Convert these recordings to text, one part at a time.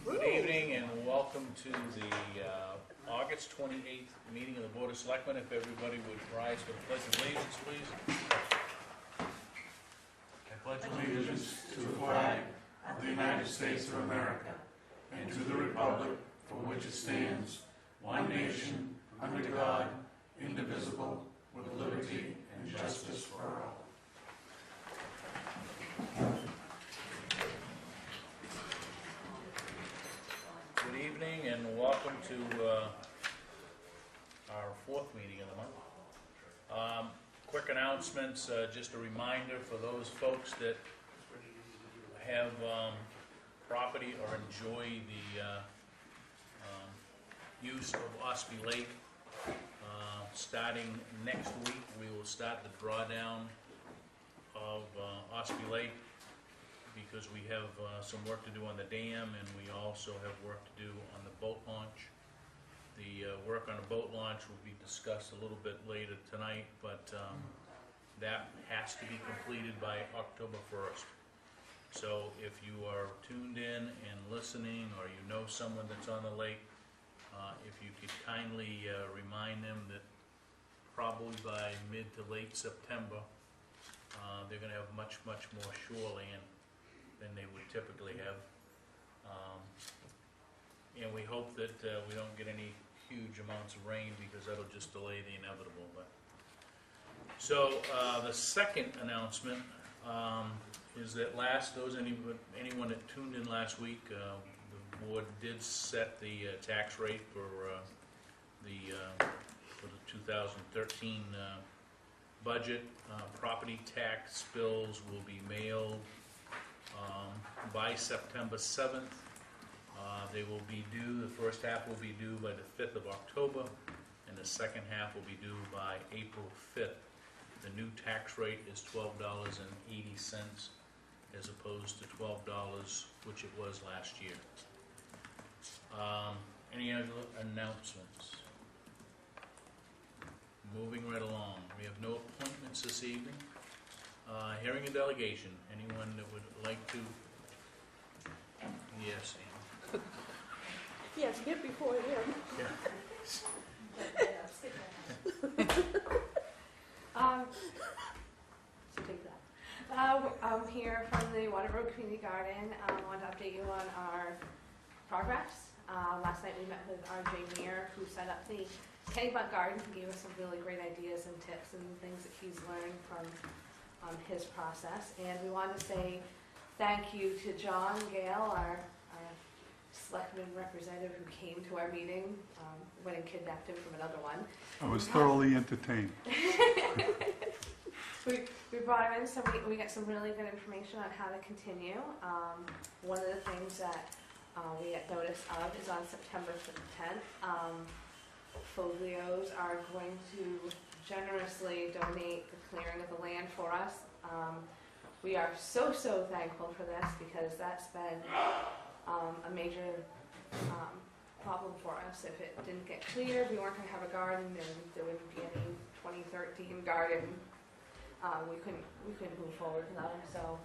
Good evening and welcome to the August 28th meeting of the Board of Selectmen. If everybody would rise for the Pledge of Allegiance, please. I pledge Allegiance to the flag of the United States of America and to the republic for which it stands, one nation, under God, indivisible, with liberty and justice for all. Good evening and welcome to our fourth meeting of the month. Quick announcements, just a reminder for those folks that have property or enjoy the use of Ospey Lake. Starting next week, we will start the drawdown of Ospey Lake, because we have some work to do on the dam, and we also have work to do on the boat launch. The work on the boat launch will be discussed a little bit later tonight, but that has to be completed by October 1st. So if you are tuned in and listening, or you know someone that's on the lake, if you could kindly remind them that probably by mid to late September, they're going to have much more shoreline than they would typically have. And we hope that we don't get any huge amounts of rain, because that'll just delay the inevitable. So the second announcement is that anyone that tuned in last week, the board did set the tax rate for the 2013 budget. Property tax bills will be mailed by September 7th. They will be due, the first half will be due by the 5th of October, and the second half will be due by April 5th. The new tax rate is $12.80 as opposed to $12, which it was last year. Any other announcements? Moving right along, we have no appointments this evening. Hearing a delegation. Anyone that would like to? Yes, Ann. Yes, get before him. Yeah. So take that. I'm here from the Waterboro Community Garden. I want to update you on our progress. Last night we met with R.J. Meir, who set up the Kennebuck Garden. He gave us some really great ideas and tips and things that he's learned from his process. And we want to say thank you to John Gale, our Selectmen representative, who came to our meeting, went and kidnapped him from another one. I was thoroughly entertained. We brought him in, so we got some really good information on how to continue. One of the things that we get notice of is on September 10th. Foglios are going to generously donate the clearing of the land for us. We are so thankful for this, because that's been a major problem for us. If it didn't get cleared, we weren't going to have a garden, and there wouldn't be any 2013 garden. We couldn't move forward without him. So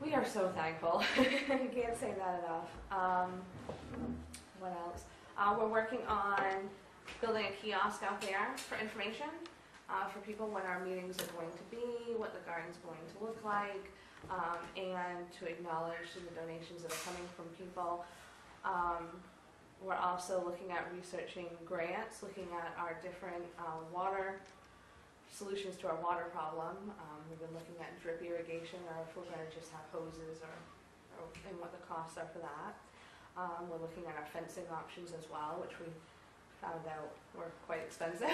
we are so thankful. You can't say that enough. What else? We're working on building a kiosk out there for information for people when our meetings are going to be, what the garden's going to look like, and to acknowledge the donations that are coming from people. We're also looking at researching grants, looking at our different water solutions to our water problem. We've been looking at drip irrigation, or if we're going to just have hoses, and what the costs are for that. We're looking at our fencing options as well, which we found out were quite expensive.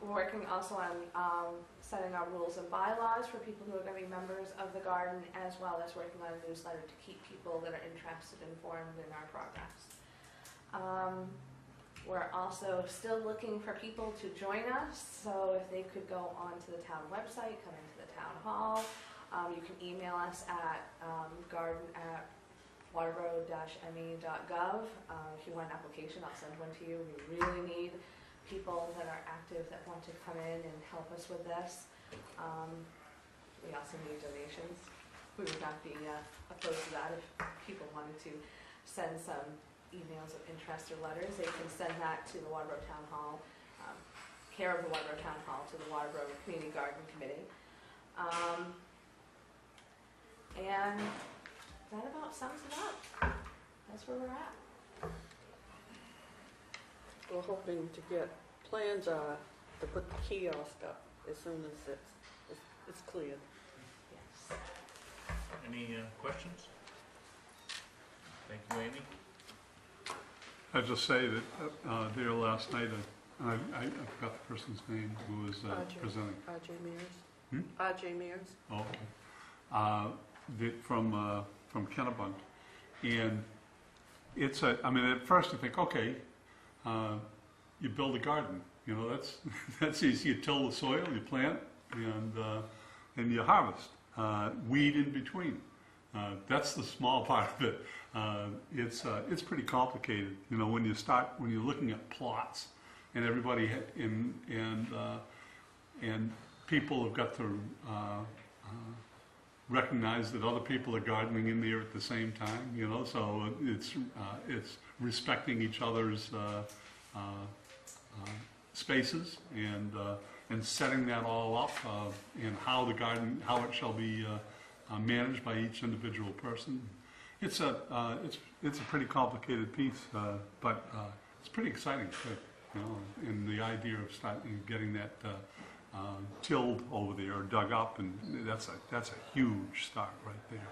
We're working also on setting our rules and bylaws for people who are going to be members of the garden, as well as working on a newsletter to keep people that are interested informed in our progress. We're also still looking for people to join us, so if they could go onto the town website, come into the town hall. You can email us at garden@waterboro-me.gov. If you want an application, I'll send one to you. We really need people that are active that want to come in and help us with this. We also need donations. we would not be opposed to that. If people wanted to send some emails of interest or letters, they can send that to the Waterboro Town Hall, care of the Waterboro Town Hall, to the Waterboro Community Garden Committee. And that about sums it up. That's where we're at. We're hoping to get plans to put the kiosk up as soon as it's cleared. Yes. Any questions? Thank you, Amy. I'd just say that there last night, I forgot the person's name who was presenting. R.J. Mears. Hmm? R.J. Mears. Oh, okay. From Kennebunk. And it's I mean, at first you think, okay, you build a garden. You know, that's easy. You till the soil, you plant, and you harvest. Weed in between. That's the small part of it. It's pretty complicated. You know, when you're looking at plots, and everybody and people have got to recognize that other people are gardening in there at the same time. You know, so it's respecting each other's spaces and setting that all up and how it shall be managed by each individual person. It's a pretty complicated piece, but it's pretty exciting too. You know, and the idea of getting that tilled over there or dug up, and that's a huge start right there.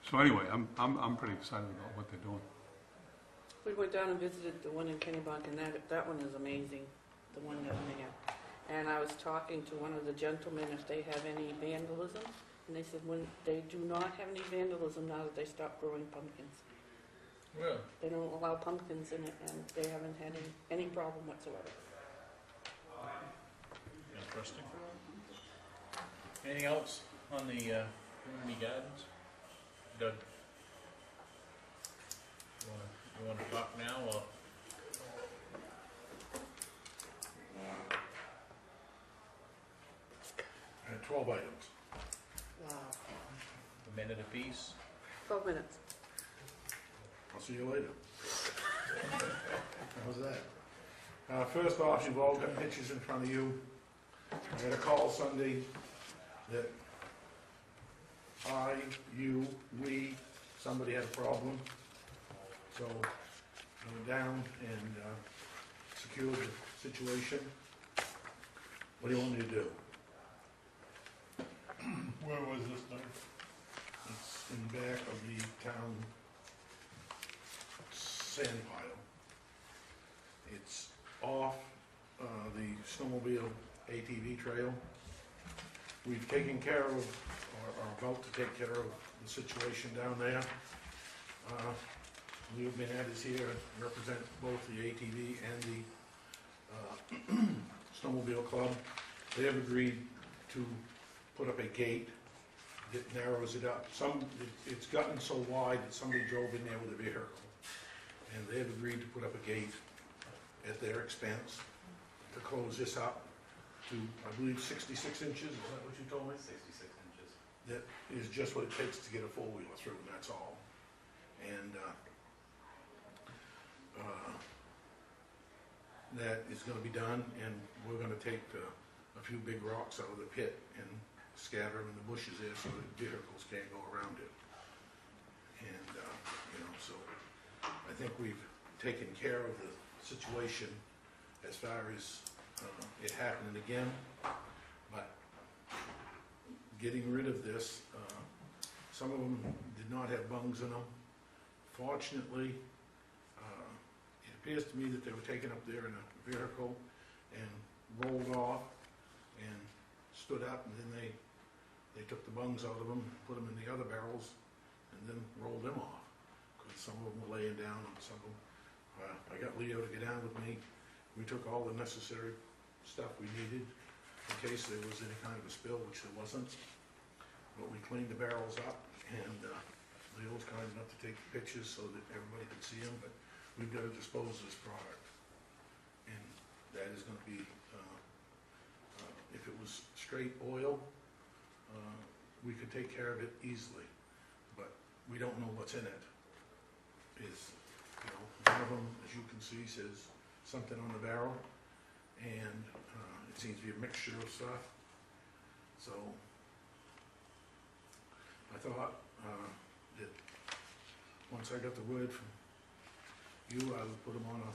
So anyway, I'm pretty excited about what they're doing. We went down and visited the one in Kennebunk, and that one is amazing, the one down there. And I was talking to one of the gentlemen if they have any vandalism, and they said when they do not have any vandalism now that they stopped growing pumpkins. Really? They don't allow pumpkins in it, and they haven't had any problem whatsoever. Interesting. Anything else on the community gardens? Doug? You want to talk now, or? 12 items. Wow. A minute apiece? 12 minutes. I'll see you later. How's that? First off, you've all got pictures in front of you. I had a call Sunday that somebody had a problem. So I went down and secured the situation. What do you want me to do? Where was this done? It's in the back of the town sand pile. It's off the snowmobile ATV trail. We've taken care of, or are about to take care of, the situation down there. Leo Bennett is here to represent both the ATV and the snowmobile club. They have agreed to put up a gate that narrows it up. It's gotten so wide that somebody drove in there with a vehicle. And they have agreed to put up a gate at their expense to close this up to, I believe, 66 inches. Is that what you told me? 66 inches. That is just what it takes to get a four-wheeler through, and that's all. And that is going to be done, and we're going to take a few big rocks out of the pit and scatter them in the bushes there so that vehicles can't go around it. And, so I think we've taken care of the situation as far as it happening again, but getting rid of this, some of them did not have bungs in them. Fortunately, it appears to me that they were taken up there in a vehicle and rolled off and stood up, and then they took the bungs out of them, put them in the other barrels, and then rolled them off, because some of them were laying down and some of them, I got Leo to get down with me. We took all the necessary stuff we needed in case there was any kind of a spill, which there wasn't. But we cleaned the barrels up, and Leo was kind enough to take pictures so that everybody could see them, but we've got to dispose of this product. And that is going to be, if it was straight oil, we could take care of it easily, but we don't know what's in it. One of them, as you can see, says something on the barrel, and it seems to be a mixture of stuff. So I thought that once I got the word from you, I would put them on a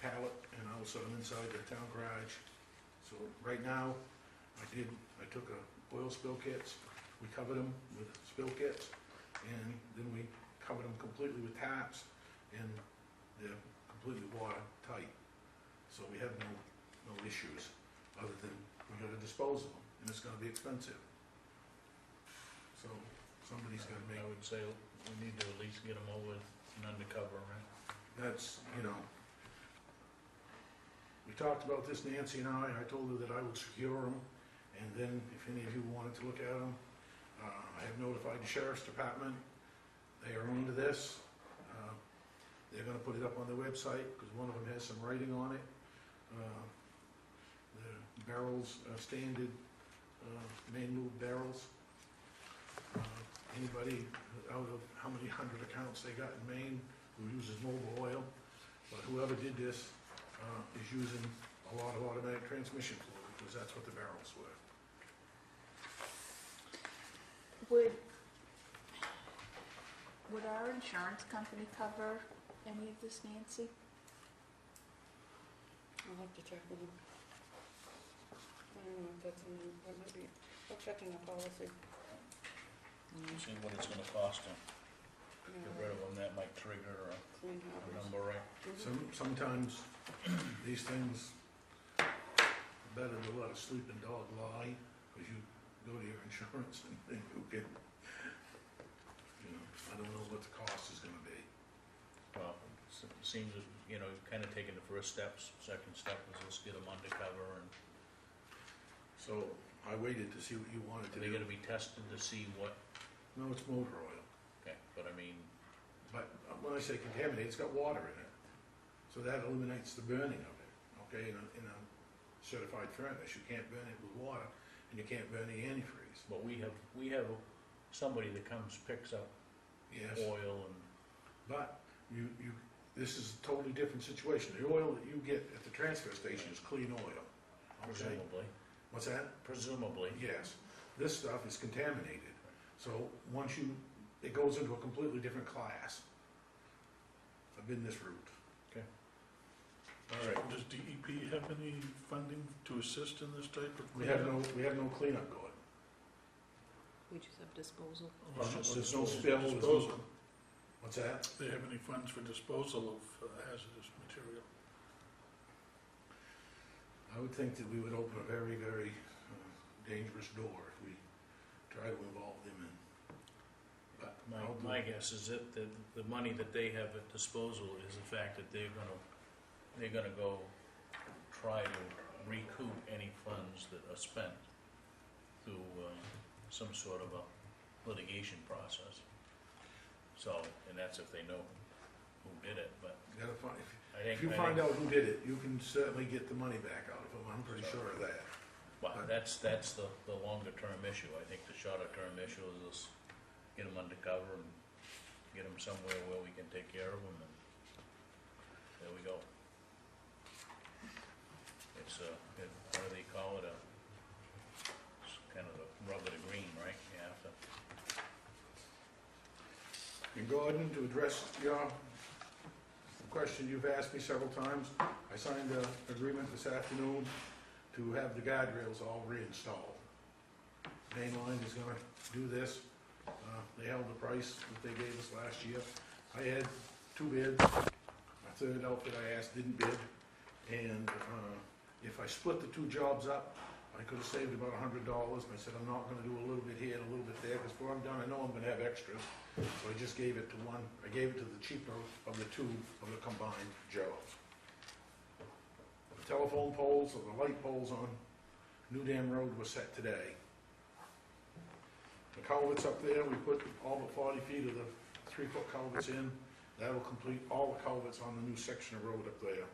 pallet and I will set them inside the town garage. So right now, I took oil spill kits, we covered them with spill kits, and then we covered them completely with taps, and they're completely watertight. So we have no issues, other than we gotta dispose of them, and it's gonna be expensive. So somebody's gonna make, I would say we need to at least get them over an undercover, right? that's, we talked about this, Nancy and I told her that I would secure them, and then if any of you wanted to look at them, I have notified the sheriff's department. They are into this. They're gonna put it up on their website, because one of them has some writing on it. The barrels are standard, main-move barrels. Anybody out of how many hundred accounts they got in Maine who uses mobile oil, but whoever did this is using a lot of automatic transmission fluid, because that's what the barrels were. Would our insurance company cover any of this, Nancy? I'll have to check with them. I don't know if that's in, that might be, I'll check in the policy. See what it's gonna cost to get rid of them, that might trigger a Clean houses. number, right? Sometimes these things are better to let a sleeping dog lie, because you go to your insurance and then you get, I don't know what the cost is gonna be. Well, it seems that, you've kind of taken the first steps. Second step is let's get them undercover, and So I waited to see what you wanted to they do. gotta be tested to see what, No, it's motor oil. okay, but I mean, But when I say contaminated, it's got water in it. So that eliminates the burning of it, okay? In a certified furnace, you can't burn it with water, and you can't burn the antifreeze. but we have somebody that comes, picks up Yes, oil and, but this is a totally different situation. The oil that you get at the transfer station is clean oil, okay? presumably, What's that? presumably, Yes. This stuff is contaminated. So once it goes into a completely different class. I've been this route. all right. Does DEP have any funding to assist in this type of We have cleanup? no cleanup going. We just have disposal. Well, Just There's no disposal. spill. there's no- Disposal. What's that? Do they have any funds for disposal of hazardous material? I would think that we would open a very, very dangerous door if we try to involve them in. But I'll do My it. guess is that the money that they have at disposal is the fact that they're gonna go try to recoup any funds that are spent through some sort of a litigation process. So, and that's if they know who did it, but You gotta find, I think. if you find out who did it, you can certainly get the money back out of them. I'm pretty sure of that. But that's the longer term issue. I think the shorter term issue is just get them undercover and get them somewhere where we can take care of them, and there we go. It's what do they call it, it's kind of the rubber to green, right? You have to, And Gordon, to address your question you've asked me several times, I signed an agreement this afternoon to have the guardrails all reinstalled. Main Line is gonna do this. They held the price that they gave us last year. I had 2 bids. A third outfit I asked didn't bid. And if I split the 2 jobs up, I could have saved about $100. And I said, I'm not gonna do a little bit here and a little bit there, because before I'm done, I know I'm gonna have extras. So I just gave it to one. I gave it to the cheaper of the 2 of the combined jobs. The telephone poles or the light poles on New Dam Road were set today. The culverts up there, we put all but 40 feet of the 3-foot culverts in. That'll complete all the culverts on the new section of road up there.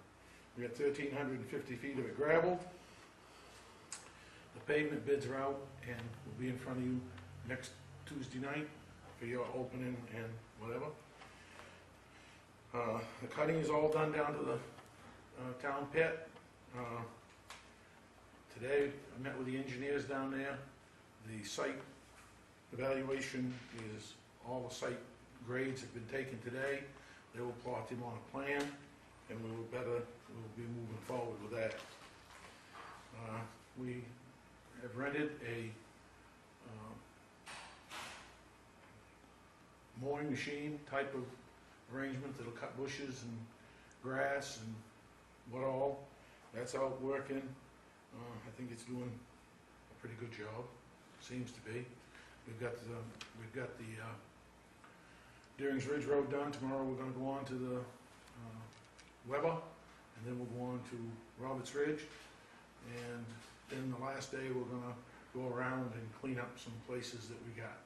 We got 1,350 feet of it gravelled. The pavement bids are out and will be in front of you next Tuesday night for your opening and whatever. The cutting is all done down to the town pit. Today, I met with the engineers down there. The site evaluation is, all the site grades have been taken today. They will plot them on a plan, and we'll be moving forward with that. We have rented a mowing machine type of arrangement that'll cut bushes and grass and what all. That's out working. I think it's doing a pretty good job, seems to be. We've got the Deering's Ridge Road done. Tomorrow we're gonna go on to the Weber, and then we'll go on to Roberts Ridge. And then the last day, we're gonna go around and clean up some places that we got.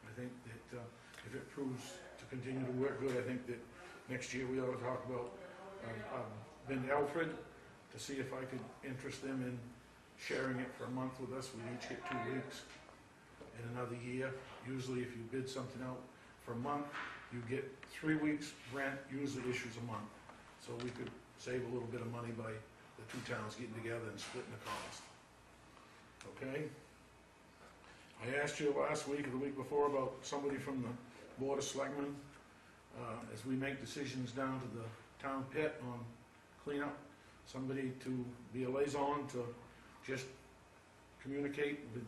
I think that if it proves to continue to work good, I think that next year we ought to talk about, I've been to Alfred to see if I could interest them in sharing it for a month with us. We each get 2 weeks in another year. Usually if you bid something out for a month, you get 3 weeks rent, usually issues a month. So we could save a little bit of money by the two towns getting together and splitting the cost. Okay? I asked you last week or the week before about somebody from the Board of Selectmen, as we make decisions down to the town pit on cleanup, somebody to be a liaison to just communicate with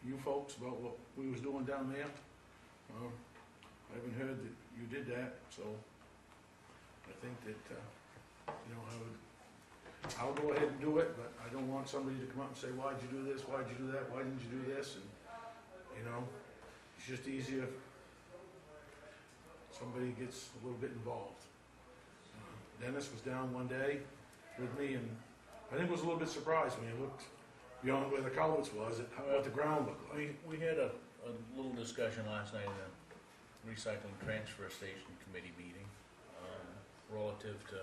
you folks about what we was doing down there. I haven't heard that you did that, so I think that, I'll go ahead and do it, but I don't want somebody to come up and say, why'd you do this, why'd you do that, why didn't you do this, and, it's just easier if somebody gets a little bit involved. Dennis was down one day with me, and I think was a little bit surprised when he looked beyond where the culverts was at what the ground looked like. We had a little discussion last night in a recycling transfer station committee meeting, relative to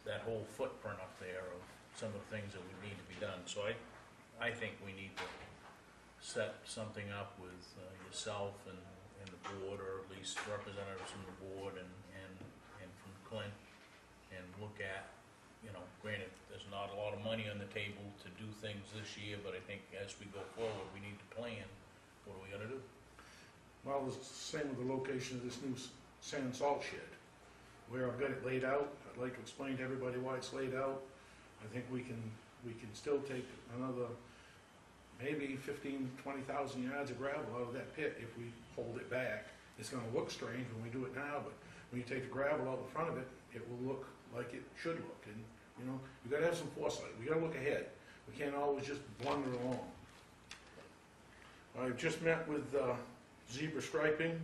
that whole footprint up there of some of the things that would need to be done. So I think we need to set something up with yourself and the board, or at least representatives from the board and from Clint, and look at, granted, there's not a lot of money on the table to do things this year, but I think as we go forward, we need to plan. What are we gonna do? Well, it's the same with the location of this new sand and salt shed. Where I've got it laid out, I'd like to explain to everybody why it's laid out. I think we can still take another maybe 15,000, 20,000 yards of gravel out of that pit if we hold it back. It's gonna look strange when we do it now, but when you take the gravel out in front of it, it will look like it should look. And, you gotta have some foresight. We gotta look ahead. We can't always just blunder along. I've just met with zebra striping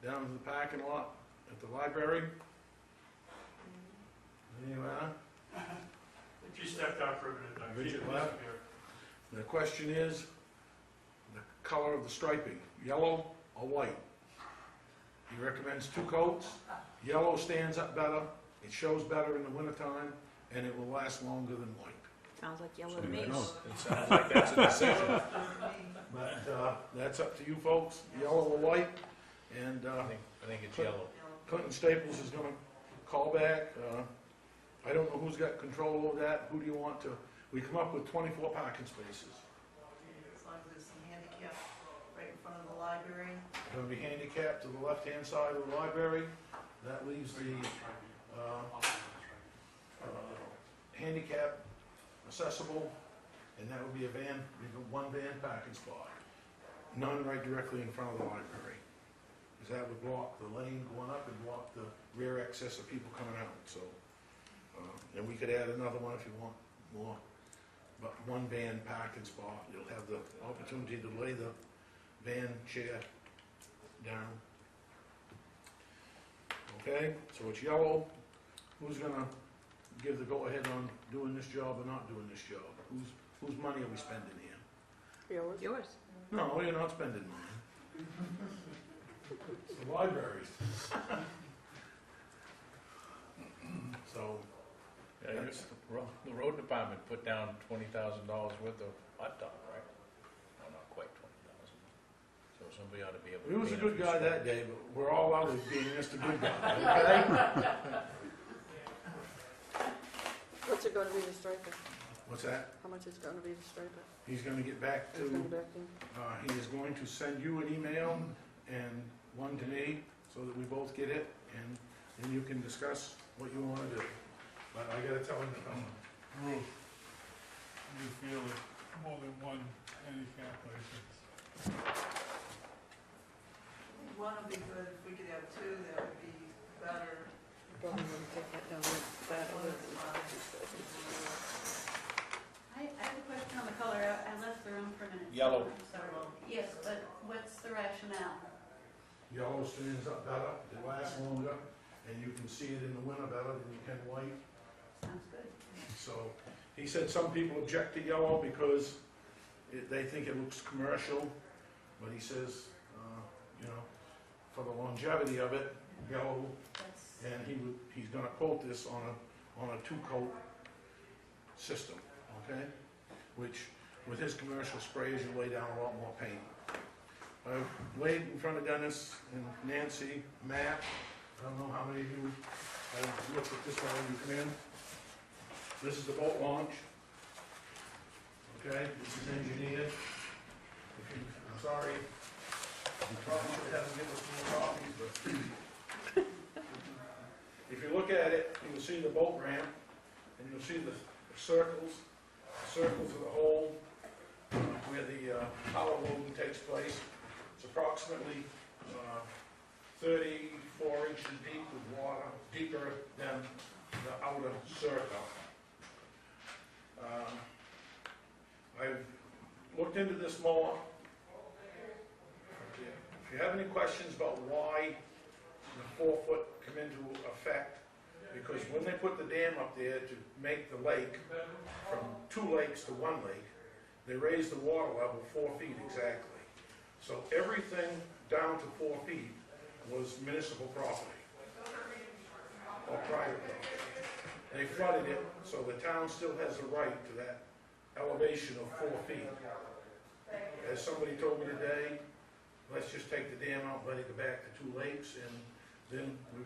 down in the parking lot at the library. Anyway, You stepped out for a minute. Richard left. The question is the color of the striping, yellow or white? He recommends 2 coats. Yellow stands up better, it shows better in the wintertime, and it will last longer than white. Sounds like yellow So to me. It sounds like that's a decision. But that's up to you folks, yellow or white. And I think it's yellow. Clinton Staples is gonna call back. I don't know who's got control over that. Who do you want to? We come up with 24 parking spaces. As long as there's some handicap right in front of the library. Going to be handicapped to the left-hand side of the library. That leaves the handicap accessible, and that would be a van, 1 van parking spot. None right directly in front of the library, because that would block the lane going up and block the rear access of people coming out. So, and we could add another one if you want more. But 1 van parking spot, you'll have the opportunity to lay the van chair down. Okay, so it's yellow. Who's gonna give the go-ahead on doing this job or not doing this job? Whose money are we spending here? Yours. No, you're not spending mine. It's the library's. So, Yeah, the road department put down $20,000 worth of hot dog, right? Well, not quite 20,000. So somebody ought to be able to. He was a pay good him guy for that day, but we're all out as being Mr. Good Guy, okay? What's it gonna be to striper? What's that? How much is it gonna be to striper? He's gonna get back It's gonna to, be back in? he is going to send you an email and one to me, so that we both get it, and then you can discuss what you wanna do. But I gotta tell him to come. Ruth, you feel that more than one handicap license? One would be good, if we could have two, that would be better. Probably wouldn't take that down that other than. I have a question on the color. I left the room for a minute. Yellow. So, yes, but what's the rationale? Yellow stands up better, it lasts longer, and you can see it in the winter better than you can white. Sounds good. So, he said some people object to yellow because they think it looks commercial, but he says, you know, for the longevity of it, yellow, That's, and he's gonna quote this on a two-coat system, okay? Which, with his commercial sprays, you lay down a lot more paint. I've laid in front of Dennis and Nancy, Matt, I don't know how many of you have looked at this one when you come in. This is the boat launch. Okay, this is engineered. I'm sorry, you probably should have given us more copies, but if you look at it, you'll see the boat ramp, and you'll see the circles of the hole where the power loading takes place. It's approximately 34 inches deep with water, deeper than the outer circle. I've looked into this more. If you have any questions about why the 4-foot come into effect, because when they put the dam up there to make the lake from 2 lakes to 1 lake, they raised the water level 4 feet exactly. So everything down to 4 feet was municipal property or private property. They flooded it, so the town still has a right to that elevation of 4 feet. As somebody told me today, let's just take the dam out, let it go back to 2 lakes, and then we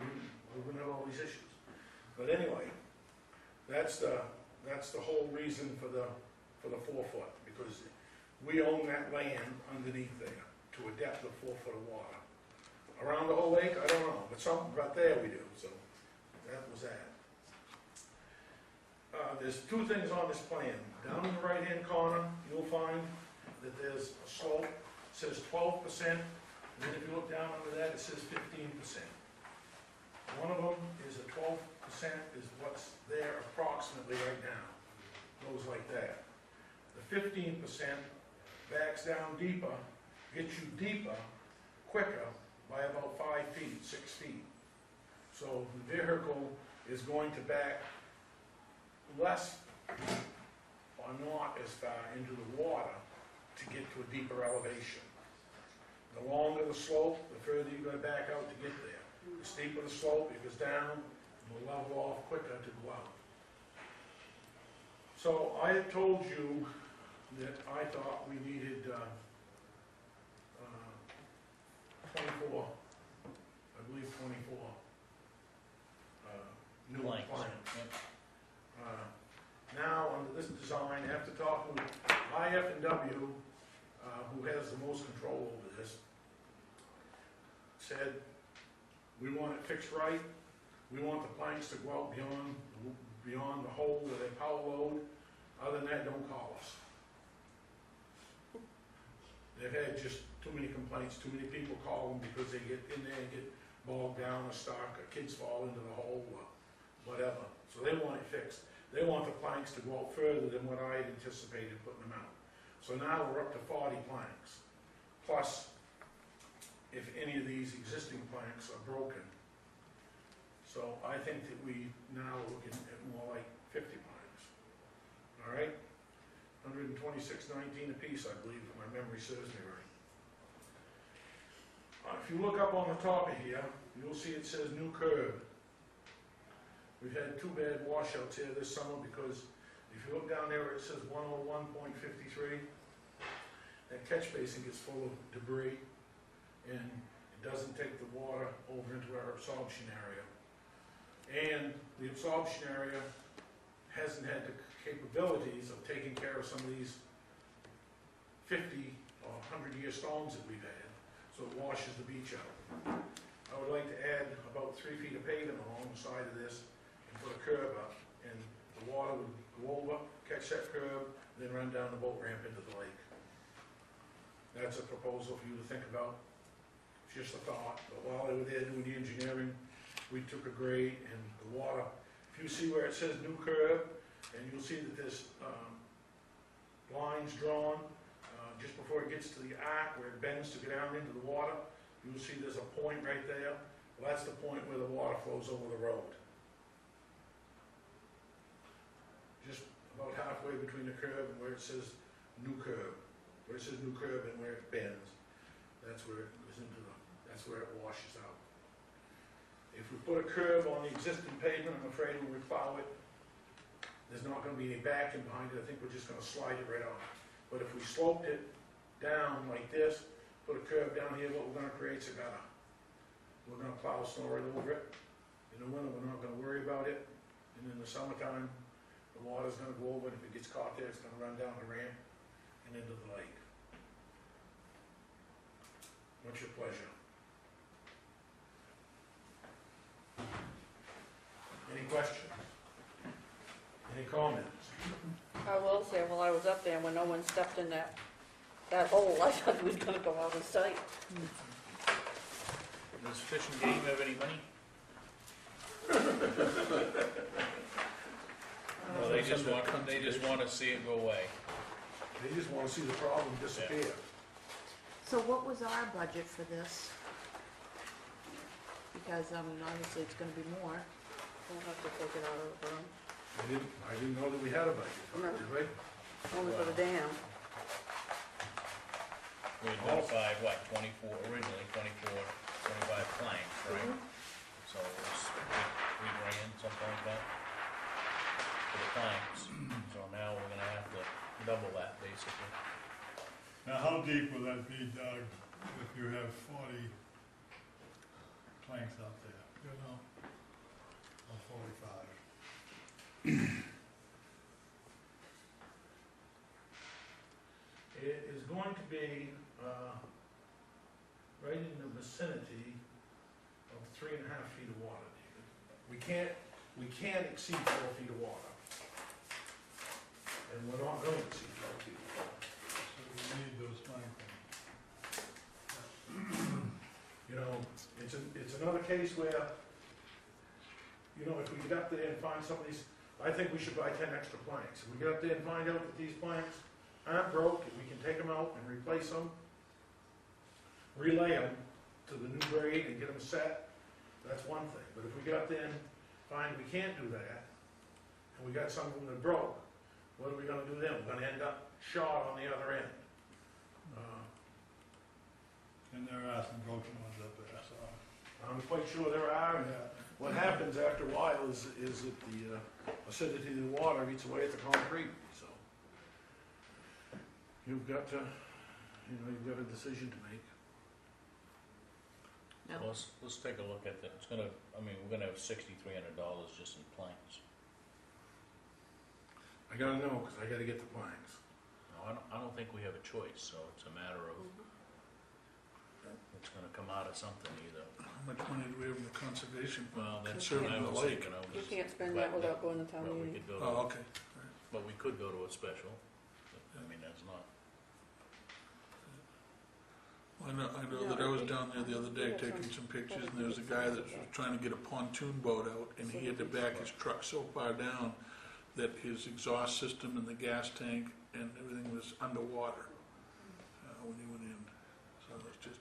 wouldn't have all these issues. But anyway, that's the whole reason for the 4-foot, because we own that land underneath there to a depth of 4 foot of water. Around the whole lake, I don't know, but there we do, so that was that. There's 2 things on this plan. Down in the right-hand corner, you'll find that there's a slope, it says 12%, and then if you look down under that, it says 15%. One of them is a 12% is what's there approximately right now. Goes like that. The 15% backs down deeper, gets you deeper, quicker, by about 5 feet, 6 feet. So the vehicle is going to back less or not as far into the water to get to a deeper elevation. The longer the slope, the further you're going to back out to get there. The steeper the slope, it goes down, and will level off quicker to go out. So I had told you that I thought we needed 24, I believe 24 new Blanks. plans. Yep. Now, under this design, after talking with IF&W, who has the most control over this, said, we want it fixed right, we want the planks to go out beyond the hole where they power load. Other than that, don't call us. They've had just too many complaints, too many people call them because they get in there and get bogged down or stuck, or kids fall into the hole, or whatever. So they want it fixed. They want the planks to go out further than what I had anticipated putting them out. So now we're up to 40 planks. Plus, if any of these existing planks are broken. So I think that we now are looking at more like 50 planks. All right? 126.19 apiece, I believe, if my memory serves me right. If you look up on the top of here, you'll see it says new curb. We've had 2 bad washouts here this summer because if you look down there, it says 101.53. That catch basin gets full of debris and it doesn't take the water over into our absorption area. And the absorption area hasn't had the capabilities of taking care of some of these 50 or 100-year storms that we've had, so it washes the beach out. I would like to add about 3 feet of pavement along the side of this and put a curb up, and the water would go over, catch that curb, then run down the boat ramp into the lake. That's a proposal for you to think about. It's just a thought, but while they were there doing the engineering, we took a grade and the water, if you see where it says new curb, and you'll see that there's lines drawn just before it gets to the arc where it bends to get down into the water, you'll see there's a point right there. Well, that's the point where the water flows over the road. Just about halfway between the curb and where it says new curb. Where it says new curb and where it bends, that's where it goes into the, that's where it washes out. If we put a curb on the existing pavement, I'm afraid when we plow it, there's not going to be any backing behind it. I think we're just going to slide it right off. But if we sloped it down like this, put a curb down here, what we're going to create is a gutter. We're going to plow snow right over it. In the winter, we're not going to worry about it. And in the summertime, the water's going to go over, and if it gets caught there, it's going to run down the ramp and into the lake. What's your pleasure? Any questions? Any comments? I will say, while I was up there, when no one stepped in that hole, I thought he was gonna go out of sight. Does Fish and Game have any money? No, they just want to see it go away. They just want to see the problem disappear. So what was our budget for this? Because, obviously it's gonna be more. We'll have to take it out of the room, I didn't know that we had a budget for it, did we? only for the dam. We identified, what, 24, originally 25 planks, right? So it was $3 grand, something like that, for the planks. So now we're gonna have to double that, basically. Now, how deep will that be, Doug, if you have 40 planks out there? You know, or 45? It is going to be right in the vicinity of 3.5 feet of water, David. We can't exceed 4 feet of water. And we're not going to exceed 4 feet of water. So we need those planks. You know, it's another case where, you know, if we get up there and find some of these, I think we should buy 10 extra planks. If we get up there and find out that these planks aren't broke, and we can take them out and replace them, relay them to the new grade and get them set, that's one thing. But if we get up there and find we can't do that, and we got some of them that broke, what are we gonna do then? We're gonna end up short on the other end. And there are some broken ones up there, so. I'm quite sure there are, and Yeah. what happens after a while is that the acidity of the water eats away at the concrete, so. You've got to, you've got a decision to make. No. So let's take a look at that. It's gonna, we're gonna have $6,300 just in planks. I gotta know, because I gotta get the planks. No, I don't think we have a choice, so it's a matter of, it's gonna come out of something either. How much money do we have in the conservation? Well, that's certainly what I the was lake. thinking of. You is- can't spend but- that without going to town But we meeting. could go to, Oh, okay. but we could go to a special. That's not. I know that I was down there the other day taking some pictures, and there was a guy that was trying to get a pontoon boat out, and he had to back his truck so far down that his exhaust system and the gas tank and everything was underwater when he went in. So it's just,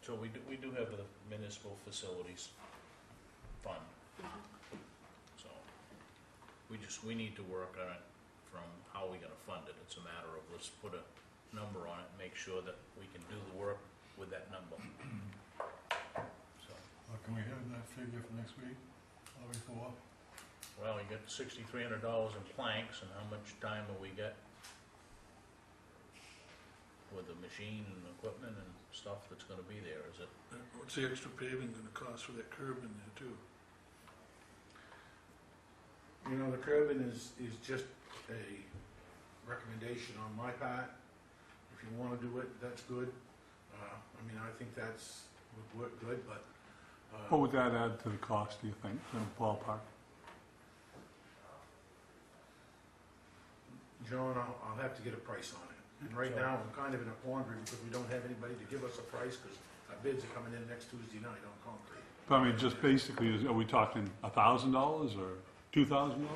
So we do have the municipal facilities fund. So we need to work on it from how we're gonna fund it. It's a matter of, let's put a number on it, make sure that we can do the work with that number. So, can we have that figure for next week or before? Well, you got $6,300 in planks, and how much time have we got with the machine and equipment and stuff that's gonna be there, is it? What's the extra paving gonna cost for that curb in there too? You know, the curbing is just a recommendation on my part. If you wanna do it, that's good. I mean, I think that's, would work good, but, What would that add to the cost, do you think, in a ballpark? John, I'll have to get a price on it. And right now, I'm kind of in a quandary because we don't have anybody to give us a price because our bids are coming in next Tuesday night on concrete. But I mean, just basically, are we talking $1,000 or $2,000?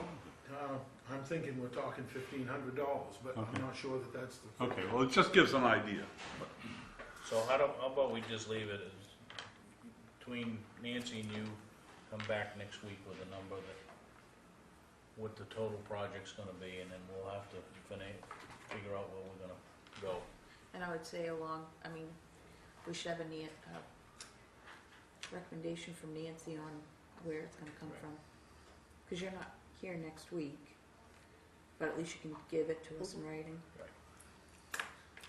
I'm thinking we're talking $1,500, but Okay. I'm not sure that that's the. Okay, well, it just gives an idea. So how about we just leave it as, between Nancy and you, come back next week with a number that, what the total project's gonna be, and then we'll have to figure out where we're gonna go. And I would say we should have a recommendation from Nancy on where it's gonna come Right. from. Because you're not here next week, but at least you can give it to us in writing.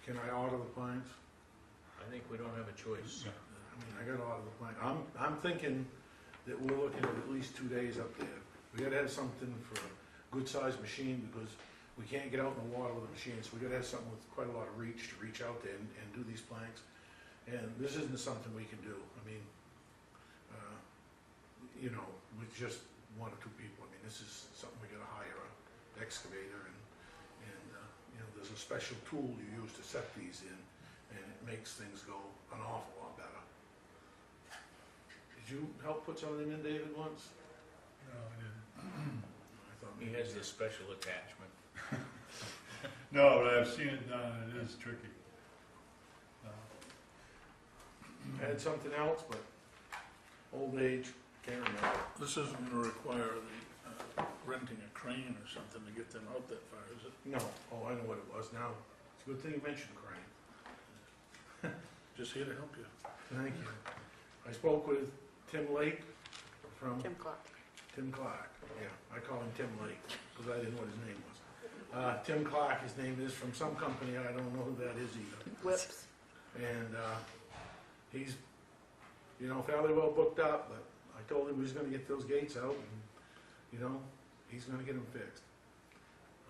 Can I order the planks? I think we don't have a choice. Yeah. I mean, I gotta order the plank. I'm thinking that we're looking at least 2 days up there. We gotta have something for a good-sized machine because we can't get out in the water with a machine, so we gotta have something with quite a lot of reach to reach out there and do these planks. And this isn't something we can do. I mean, you know, with just 1 or 2 people. I mean, this is something we gotta hire an excavator and you know, there's a special tool you use to set these in, and it makes things go an awful lot better. Did you help put some of them in, David, once? No, I didn't. I thought He maybe has you this did. special attachment. No, but I've seen it done, and it is tricky. I had something else, but old age, can't remember. This isn't gonna require the renting a crane or something to get them out that far, is it? No, oh, I know what it was now. It's a good thing you mentioned crane. Just here to help you. Thank you. I spoke with Tim Lake from Tim Clark. Tim Clark. Yeah, I call him Tim Lake because I didn't know what his name was. Tim Clark, his name is, from some company, I don't know who that is either. Whips. And he's, you know, fairly well booked up, but I told him he was gonna get those gates out and, you know, he's gonna get them fixed.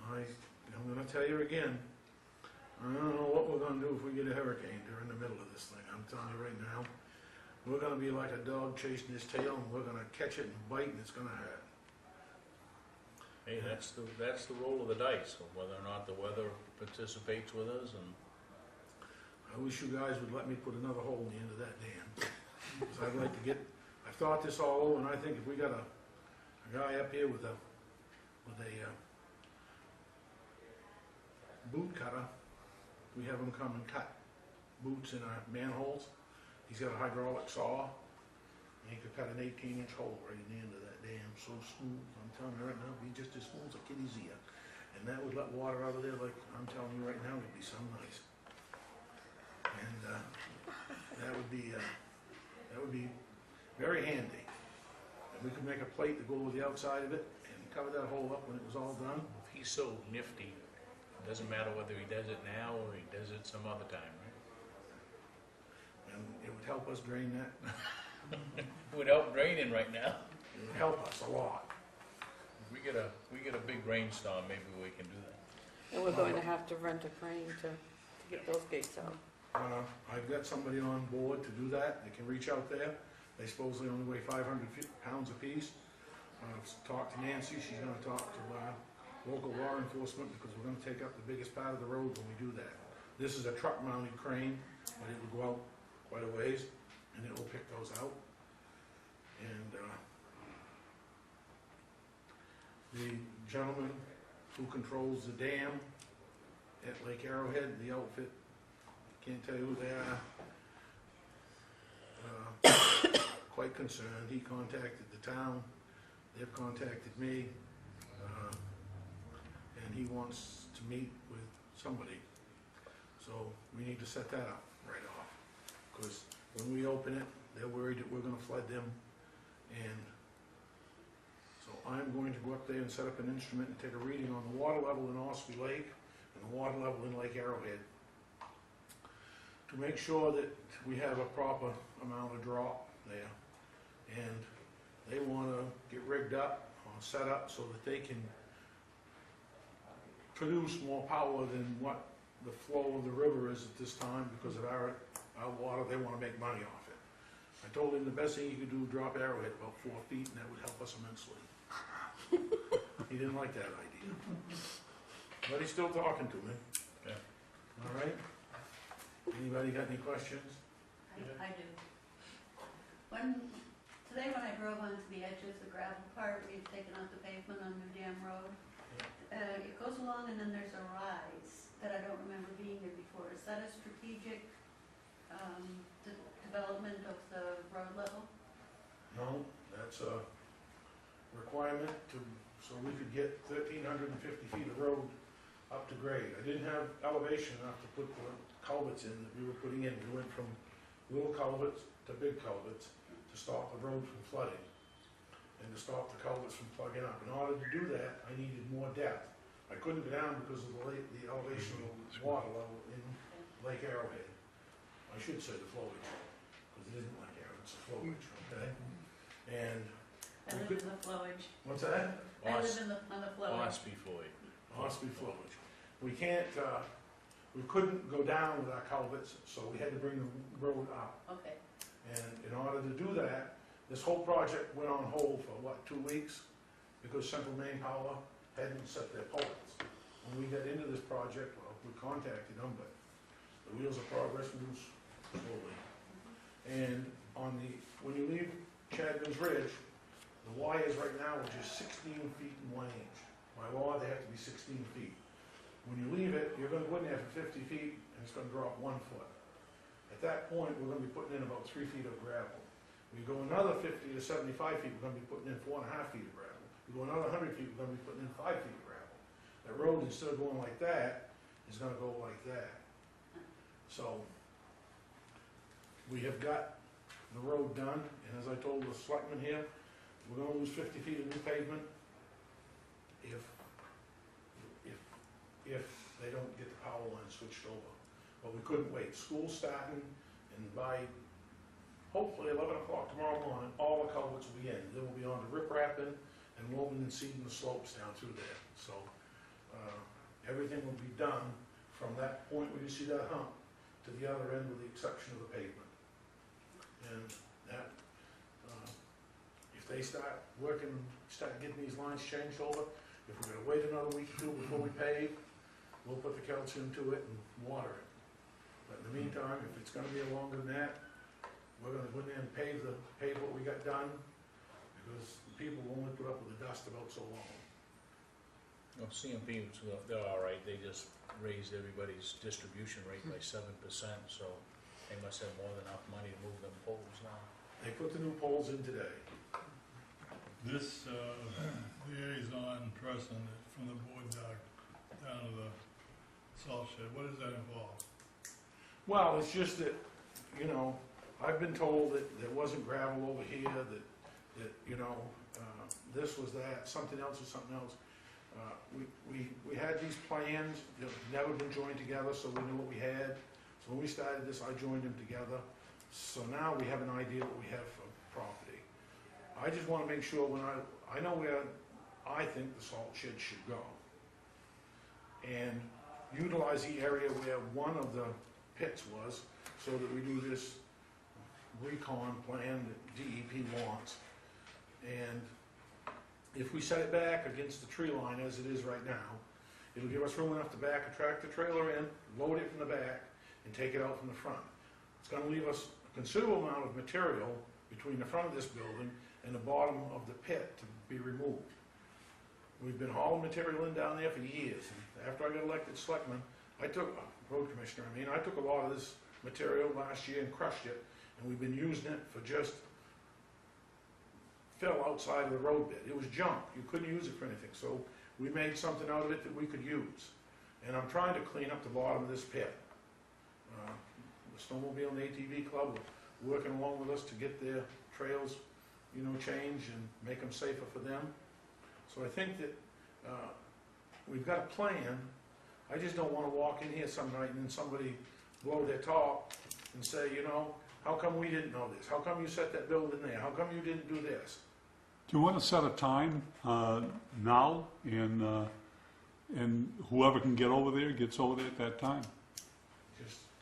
I'm gonna tell you again, I don't know what we're gonna do if we get a hurricane during the middle of this thing. I'm telling you right now, we're gonna be like a dog chasing his tail and we're gonna catch it and bite and it's gonna hurt. Hey, that's the roll of the dice, of whether or not the weather participates with us, and I wish you guys would let me put another hole in the end of that dam. Because I'd like to get, I've thought this all over, and I think if we got a guy up here with a boot cutter, we have him come and cut boots in our manholes. He's got a hydraulic saw, and he could cut an 18-inch hole right in the end of that dam, so smooth. I'm telling you right now, it'd be just as smooth as a kitty's ear. And that would let water out of there like, I'm telling you right now, it'd be so nice. And that would be very handy. And we could make a plate to go over the outside of it and cover that hole up when it was all done. if he's so nifty, it doesn't matter whether he does it now or he does it some other time, right? And it would help us drain that. It would help draining right now. It would help us a lot. If we get a big rainstorm, maybe we can do that. And we're going to have to rent a crane to get those gates out. I've got somebody on board to do that. They can reach out there. They supposedly only weigh 500 pounds apiece. Talk to Nancy. She's going to talk to local law enforcement because we're going to take up the biggest part of the road when we do that. This is a truck-mounted crane, but it will go out quite a ways, and it will pick those out. And the gentleman who controls the dam at Lake Arrowhead, the outfit, can't tell you who they are. Quite concerned. He contacted the town. They've contacted me. And he wants to meet with somebody. So we need to set that up right off. Because when we open it, they're worried that we're going to flood them. And so I'm going to go up there and set up an instrument and take a reading on the water level in Ospey Lake and the water level in Lake Arrowhead to make sure that we have a proper amount of drop there. And they want to get rigged up or set up so that they can produce more power than what the flow of the river is at this time because of our water. They want to make money off it. I told him the best thing you could do is drop Arrowhead about 4 feet, and that would help us immensely. He didn't like that idea. But he's still talking to me. Okay. All right? Anybody got any questions? I do. Today when I drove onto the edges, the gravel part, we've taken out the pavement on New Dam Road. It goes along and then there's a rise that I don't remember being here before. Is that a strategic development of the road level? No, that's a requirement so we could get 1,350 feet of road up to grade. I didn't have elevation enough to put the culverts in that we were putting in. We went from little culverts to big culverts to stop the road from flooding and to stop the culverts from plugging up. In order to do that, I needed more depth. I couldn't go down because of the elevation of the water level in Lake Arrowhead. I should say the flowage, because it isn't Lake Arrowhead, it's a flowage, okay? And I live in the flowage. what's that? I live on the flowage. Ospey Floyd. Ospey flowage. We can't, we couldn't go down with our culverts, so we had to bring the road up. Okay. And in order to do that, this whole project went on hold for, 2 weeks? Because Central Maine Power hadn't set their poles. When we got into this project, well, we contacted them, but the wheels of progress moves slowly. And when you leave Chadman's Ridge, the wires right now are just 16 feet in 1 inch. By law, they have to be 16 feet. When you leave it, you're going to go in there for 50 feet, and it's going to drop 1 foot. At that point, we're going to be putting in about 3 feet of gravel. We go another 50 to 75 feet, we're going to be putting in 4.5 feet of gravel. We go another 100 feet, we're going to be putting in 5 feet of gravel. That road, instead of going like that, is going to go like that. So, we have got the road done, and as I told the selectmen here, we're going to lose 50 feet of new pavement if they don't get the power line switched over. But we couldn't wait. School's starting, and by hopefully 11 o'clock tomorrow morning, all the culverts will be in. They will be on to rip-rapping and loaming and seeding the slopes down through there. So everything will be done from that point where you see that hump to the other end with the exception of the pavement. And that, if they start getting these lines changed over, if we're gonna wait another week or two before we pave, we'll put the calcium to it and water it. But in the meantime, if it's gonna be longer than that, we're gonna go in there and pave what we got done, because people will only put up with the dust about so long. Well, CMP, they're all right. They just raised everybody's distribution rate by 7%, so they must have more than enough money to move them poles now. They put the new poles in today. This liaison person from the board down to the salt shed, what does that involve? Well, it's just that, I've been told that there wasn't gravel over here, that this was that, something else was something else. We had these plans that had never been joined together, so we knew what we had. So when we started this, I joined them together. So now we have an idea what we have for property. I just want to make sure I know where I think the salt shed should go. And utilize the area where one of the pits was, so that we do this recon plan that DEP wants. And if we set it back against the tree line as it is right now, it'll give us room enough to back a tractor trailer in, load it from the back, and take it out from the front. It's going to leave us a considerable amount of material between the front of this building and the bottom of the pit to be removed. We've been hauling material in down there for years. And after I got elected selectman, road commissioner, I took a lot of this material last year and crushed it, and we've been using it for just fill outside of the road bed. It was junk. You couldn't use it for anything. So we made something out of it that we could use. And I'm trying to clean up the bottom of this pit. The Snowmobile and ATV Club are working along with us to get their trails, changed and make them safer for them. So I think that, we've got a plan. I just don't wanna walk in here some night and then somebody blow their top and say, you know, how come we didn't know this? How come you set that building there? How come you didn't do this? Do you want to set a time now, and whoever can get over there gets over there at that time?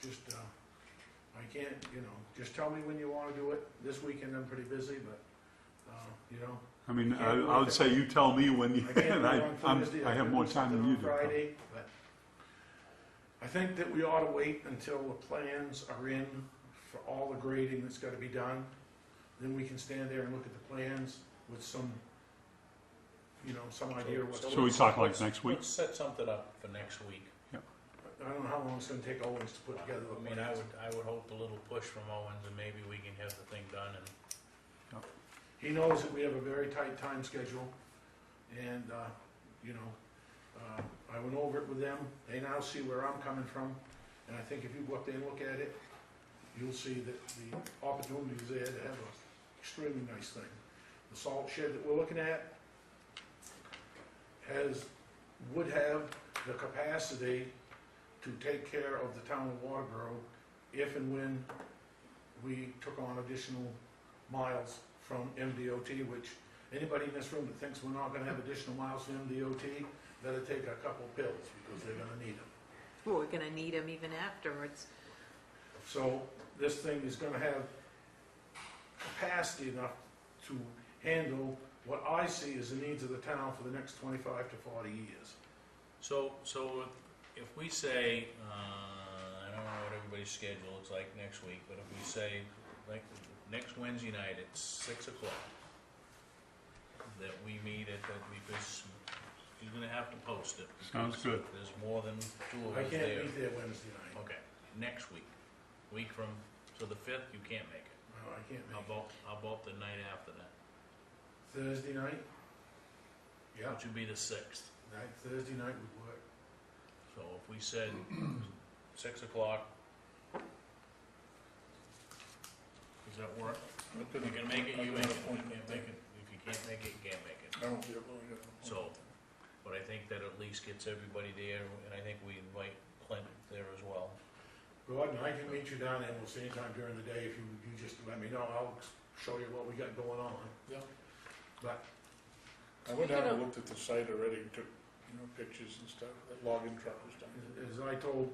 I can't, you know, just tell me when you wanna do it. This weekend I'm pretty busy, but, you know, I mean, Can't do I would it. say you tell me when you, I can't and do it on Thursday. I have can more do time than something you on do. Friday, but I think that we ought to wait until the plans are in for all the grading that's gotta be done. Then we can stand there and look at the plans with some, you know, some idea of what's. So we talk like next week? Let's set something up for next week. I don't know how long it's gonna take Owens to put together the I mean, I plans. would hope a little push from Owens and maybe we can have the thing done and, He knows that we have a very tight time schedule, and, you know, I went over it with them. They now see where I'm coming from, and I think if you go up there and look at it, you'll see that the opportunity is there to have an extremely nice thing. The salt shed that we're looking at would have the capacity to take care of the town of Waterboro if and when we took on additional miles from MDOT, which anybody in this room that thinks we're not gonna have additional miles from MDOT, better take a couple pills, because they're gonna need them. Well, we're gonna need them even afterwards. So this thing is gonna have capacity enough to handle what I see as the needs of the town for the next 25 to 40 years. so if we say, I don't know what everybody's schedule looks like next week, but if we say, like, next Wednesday night at 6 o'clock, that we meet at the, because you're gonna have to post it. Sounds because good. There's more than two of I us can't there. meet there Wednesday night. Okay, next week, week from, so the 5th, you can't make it. No, I can't make it. How about the night after that, Thursday night? Yeah, which would be the 6th? Thursday night would work. So if we said 6 o'clock, does that work? If you can make it, you make it. If you can't make it, if you can't make it, you can't make it. I won't be able to. So, but I think that at least gets everybody there, and I think we invite Clint there as well. Gordon, I can meet you down there, we'll see you anytime during the day, if you just let me know, I'll show you what we got going on. Yeah. But, I went down and looked at the site already, took, pictures and stuff, that logging truck was done. as I told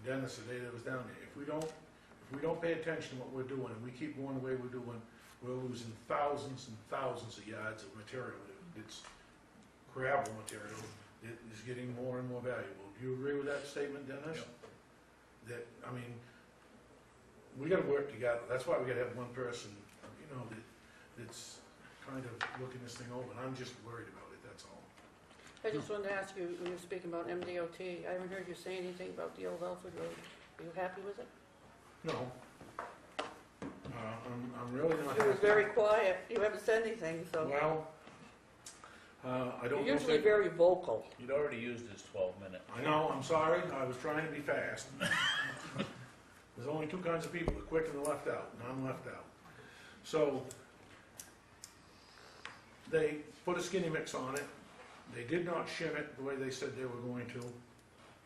Dennis the day that was down there, if we don't pay attention to what we're doing, and we keep going the way we're doing, we're losing thousands and thousands of yards of material. It's gravel material that is getting more and more valuable. Do you agree with that statement, Dennis? That, I mean, we gotta work together. That's why we gotta have one person, that's kind of looking this thing over, and I'm just worried about it, that's all. I just wanted to ask you, when you're speaking about MDOT, I haven't heard you say anything about the old Alfred Road. Are you happy with it? No. I'm really not You were happy. very quiet. You haven't said anything, so. Well, I don't You're know if usually they- very vocal. You'd already used his 12 minutes. I know, I'm sorry, I was trying to be fast. There's only two kinds of people, the quick and the left out, and I'm left out. So, they put a skinny mix on it. They did not shim it the way they said they were going to.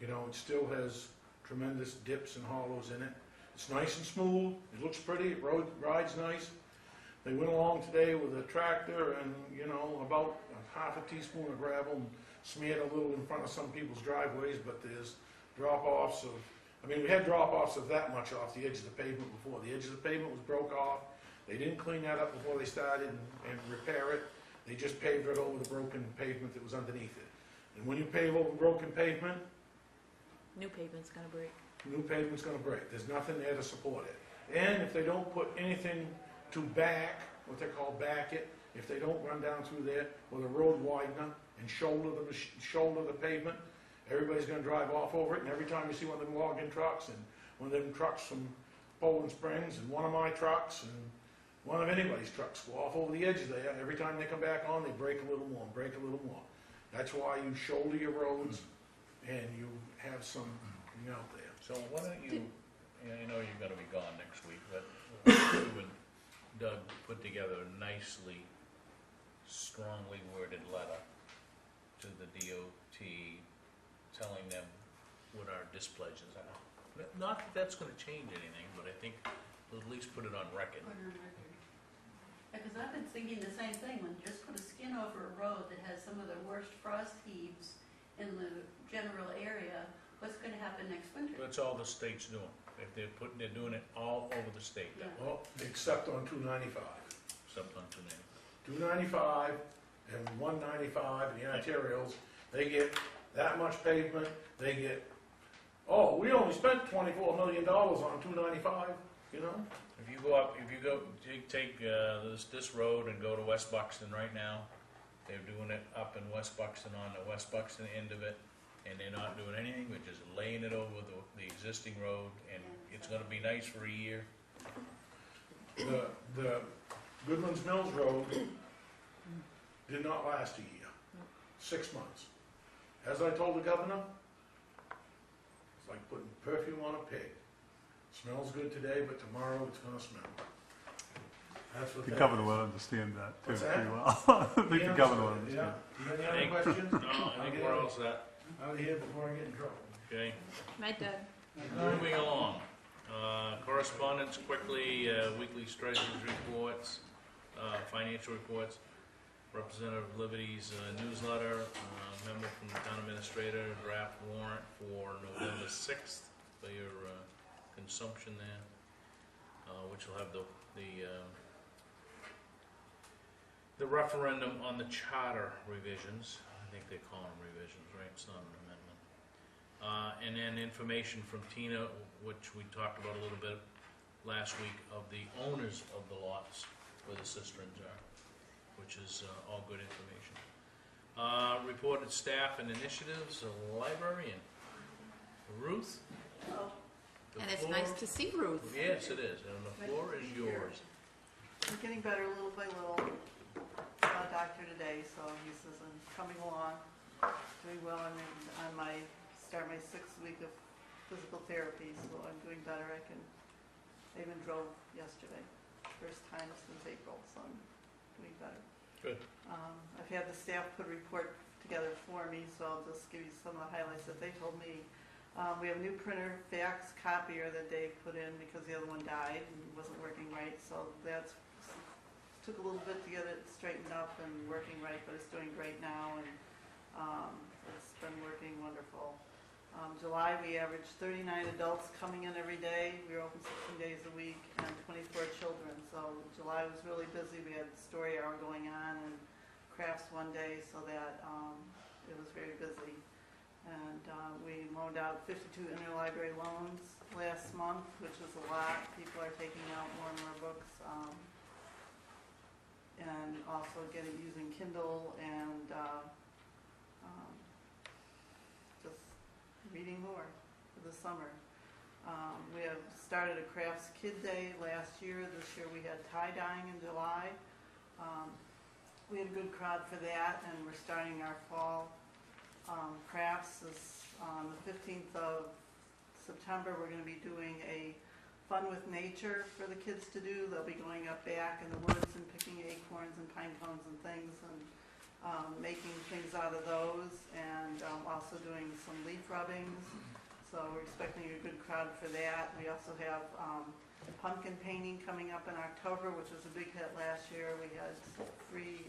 It still has tremendous dips and hollows in it. It's nice and smooth, it looks pretty, it rides nice. They went along today with a tractor and, about a half a teaspoon of gravel and smeared a little in front of some people's driveways, but there's drop-offs of, we had drop-offs of that much off the edge of the pavement before. The edge of the pavement was broke off. They didn't clean that up before they started and repair it. They just paved it over the broken pavement that was underneath it. And when you pave over broken pavement, New pavement's gonna break. new pavement's gonna break. There's nothing there to support it. And if they don't put anything to back, what they call back it, if they don't run down through there with a road widener and shoulder the pavement, everybody's gonna drive off over it, and every time you see one of them logging trucks and one of them trucks from Poland Springs and one of my trucks and one of anybody's trucks go off over the edge there, every time they come back on, they break a little more, break a little more. That's why you shoulder your roads and you have some out there. So why don't you, I know you're gonna be gone next week, but you and Doug put together a nicely strongly worded letter to the DOT telling them what our displeasures are. Not that that's gonna change anything, but I think we'll at least put it on record. Because I've been thinking the same thing, when you just put a skin over a road that has some of the worst frost heaves in the general area, what's gonna happen next winter? That's all the state's doing. If they're doing it all over the state, that way, Well, except on 295. except on 290. 295 and 195, the arterials, they get that much pavement, they get, oh, we only spent $24 million on 295, you know? If you go take this road and go to West Buxton right now, they're doing it up in West Buxton on the West Buxton end of it, and they're not doing anything, but just laying it over the existing road, and it's gonna be nice for a year. The Goodman's Mills Road did not last a year, 6 months. As I told the governor, it's like putting perfume on a pig. Smells good today, but tomorrow it's gonna smell. That's what The that governor is. will understand that too What's that? pretty well. I think the governor will understand. Yeah. Any other questions? No, I think we're all set. Out of here before I get in trouble. Okay, Night, Doug. moving along. Correspondence quickly, weekly treasurer's reports, financial reports, Representative Liberty's newsletter, memo from the town administrator, draft warrant for November 6th for your consumption there, which will have the referendum on the charter revisions. I think they call them revisions, right? It's not an amendment. And then information from Tina, which we talked about a little bit last week, of the owners of the lots where the cisterns are, which is all good information. Reported staff and initiatives, Librarian. Ruth? Oh, the And it's floor- nice to see Ruth. Yes, it is, and the floor is yours. I'm getting better little by little. Saw a doctor today, so he says I'm coming along, doing well. I'm on my 6th week of physical therapy, so I'm doing better. I even drove yesterday, first time since April, so I'm doing better. Good. I've had the staff put a report together for me, so I'll just give you some of the highlights that they told me. We have a new printer, fax copier that Dave put in because the other one died and wasn't working right, so that's took a little bit to get it straightened up and working right, but it's doing great now, and it's been working wonderful. July, we averaged 39 adults coming in every day. We were open 16 days a week, and 24 children. So July was really busy. We had story hour going on and crafts one day, so that it was very busy. And we loaned out 52 interlibrary loans last month, which was a lot. People are taking out more and more books. And also using Kindle and just reading more for the summer. We have started a Crafts Kid Day last year. This year we had tie-dyeing in July. We had a good crowd for that, and we're starting our fall crafts on the 15th of September. We're going to be doing a Fun with Nature for the kids to do. They'll be going up back in the woods and picking acorns and pine cones and things, and making things out of those, and also doing some leaf rubbings. So we're expecting a good crowd for that. We also have pumpkin painting coming up in October, which was a big hit last year. We had free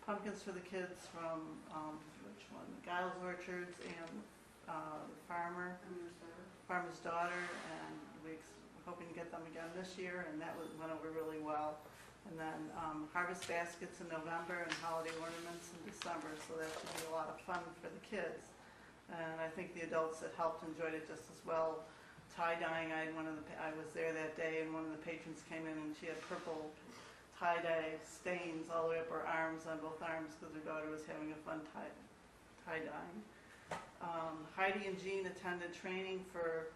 pumpkins for the kids from, which one? Giles Orchards and Farmer's Daughter, and we're hoping to get them again this year, and that went over really well. And then harvest baskets in November and holiday ornaments in December, so that should be a lot of fun for the kids. And I think the adults that helped enjoyed it just as well. Tie-dyeing, I was there that day, and one of the patrons came in and she had purple tie-dye stains all the way up her arms, on both arms, because her daughter was having a fun tie-dyeing. Heidi and Jean attended training for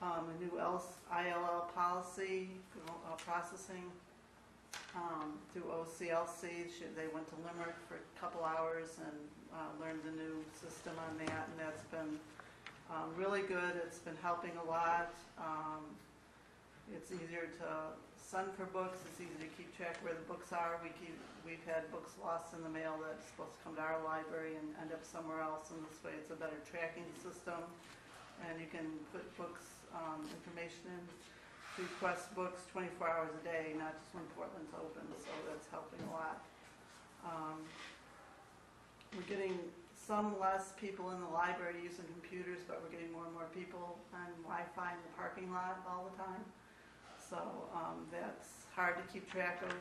a new ILL policy processing through OCLC. They went to Limerick for a couple hours and learned the new system on that, and that's been really good. It's been helping a lot. It's easier to send for books, it's easy to keep track where the books are. We've had books lost in the mail that's supposed to come to our library and end up somewhere else, and this way it's a better tracking system. And you can put books, information in, request books 24 hours a day, not just when Portland's open, so that's helping a lot. We're getting some less people in the library using computers, but we're getting more and more people on Wi-Fi in the parking lot all the time. So that's hard to keep track of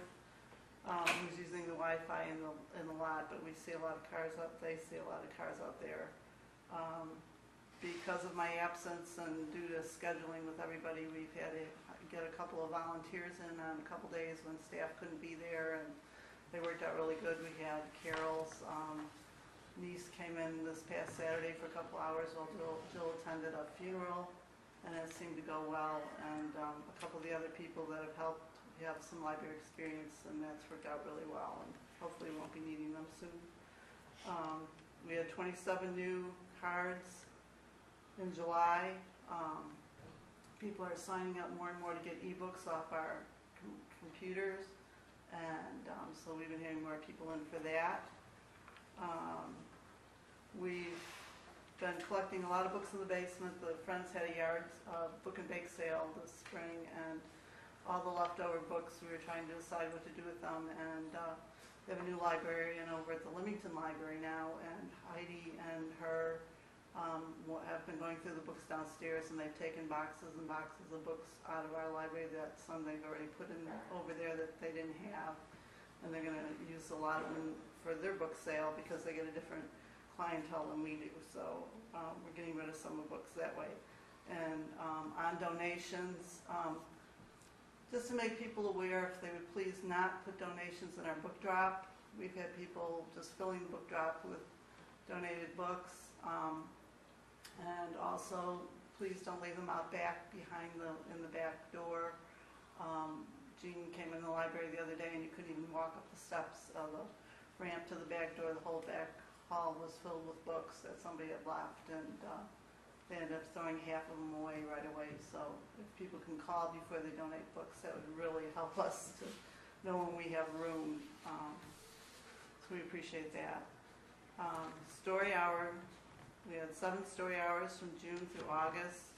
who's using the Wi-Fi in the lot, but we see a lot of cars up. They see a lot of cars out there. Because of my absence and due to scheduling with everybody, we've had to get a couple of volunteers in on a couple days when staff couldn't be there, and they worked out really good. We had Carol's niece came in this past Saturday for a couple hours while Jill attended a funeral, and it seemed to go well. And a couple of the other people that have helped have some library experience, and that's worked out really well, and hopefully we won't be needing them soon. We had 27 new cards in July. People are signing up more and more to get ebooks off our computers, and so we've been having more people in for that. We've been collecting a lot of books in the basement. The Friends had a yard book and bake sale this spring, and all the leftover books, we were trying to decide what to do with them, and they have a new librarian over at the Leamington Library now, and Heidi and her have been going through the books downstairs, and they've taken boxes and boxes of books out of our library that some they've already put in over there that they didn't have, and they're going to use a lot of them for their book sale because they get a different clientele than we do. So we're getting rid of some of the books that way. And on donations, just to make people aware, if they would please not put donations in our book drop. We've had people just filling the book drop with donated books. And also, please don't leave them out back behind in the back door. Jean came in the library the other day and you couldn't even walk up the steps of the ramp to the back door. The whole back hall was filled with books that somebody had left, and they ended up throwing half of them away right away. So if people can call before they donate books, that would really help us to know when we have room. So we appreciate that. Story hour. We had 7 story hours from June through August,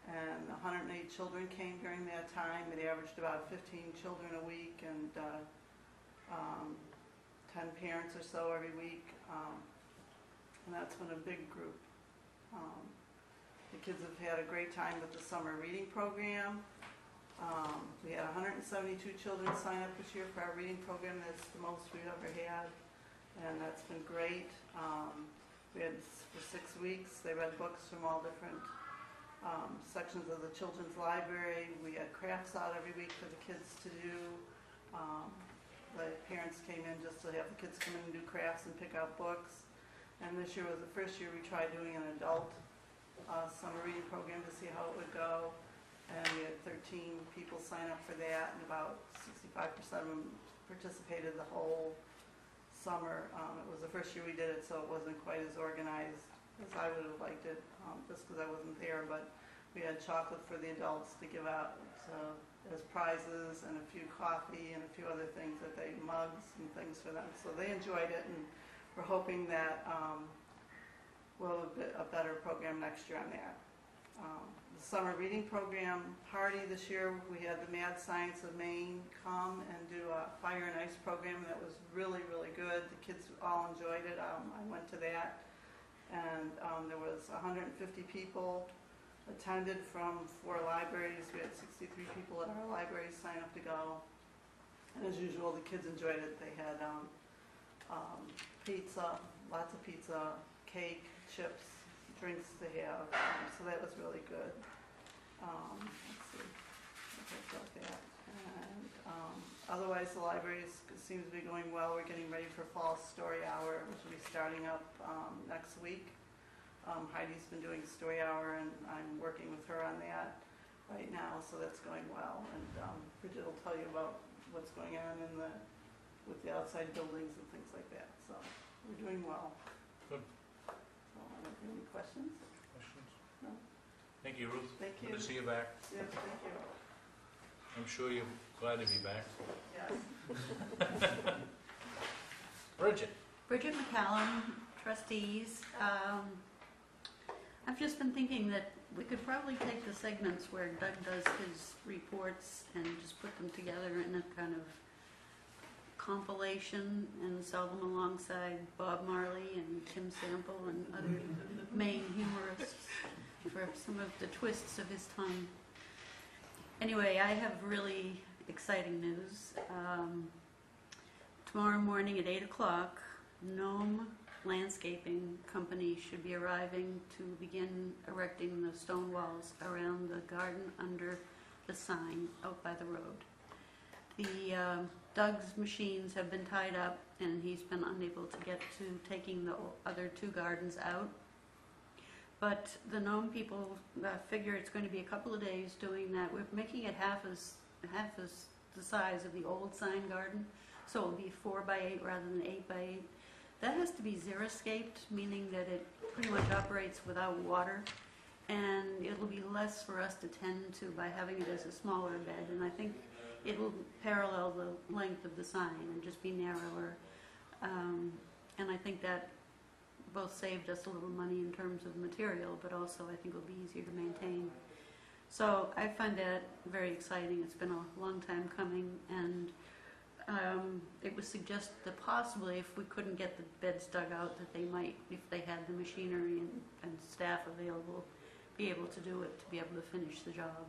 and 108 children came during that time. It averaged about 15 children a week, and 10 parents or so every week, and that's been a big group. The kids have had a great time with the summer reading program. We had 172 children sign up this year for our reading program. That's the most we've ever had, and that's been great. We had, for 6 weeks, they read books from all different sections of the children's library. We had crafts out every week for the kids to do. The parents came in just to have the kids come in and do crafts and pick out books. And this year was the first year we tried doing an adult summer reading program to see how it would go. And we had 13 people sign up for that, and about 65% of them participated the whole summer. It was the first year we did it, so it wasn't quite as organized as I would have liked it, just because I wasn't there. But we had chocolate for the adults to give out as prizes, and a few coffee and a few other things that they mugs and things for them. So they enjoyed it, and we're hoping that we'll have a better program next year on that. The summer reading program party this year, we had the Mad Science of Maine come and do a fire and ice program that was really, really good. The kids all enjoyed it. I went to that, and there was 150 people attended from 4 libraries. We had 63 people at our libraries sign up to go, and as usual, the kids enjoyed it. They had pizza, lots of pizza, cake, chips, drinks to have, so that was really good. Let's see, about that. And otherwise, the library seems to be going well. We're getting ready for fall story hour, which will be starting up next week. Heidi's been doing story hour, and I'm working with her on that right now, so that's going well. And Bridget will tell you about what's going on with the outside buildings and things like that. So we're doing well. Good. So, any questions? Questions? No? Thank you, Ruth. Thank you. Good to see you back. Yes, thank you. I'm sure you Glad to be back. Yes. Bridget? Bridget McCallum, Trustees. I've just been thinking that we could probably take the segments where Doug does his reports and just put them together in a kind of compilation and sell them alongside Bob Marley and Tim Sample and other Maine humorists for some of the twists of his tongue. Anyway, I have really exciting news. Tomorrow morning at 8 o'clock, Nome Landscaping Company should be arriving to begin erecting the stone walls around the garden under the sign out by the road. The Doug's machines have been tied up and he's been unable to get to taking the other two gardens out. But the Nome people figure it's going to be a couple of days doing that. We're making it half as the size of the old sign garden, so it'll be 4 by 8 rather than 8 by 8. That has to be xeriscaped, meaning that it pretty much operates without water, and it'll be less for us to tend to by having it as a smaller bed, and I think it will parallel the length of the sign and just be narrower. And I think that both saved us a little money in terms of material, but also I think it'll be easier to maintain. So I find that very exciting. It's been a long time coming, and it was suggested that possibly if we couldn't get the beds dug out, that they might, if they had the machinery and staff available, be able to do it, to be able to finish the job.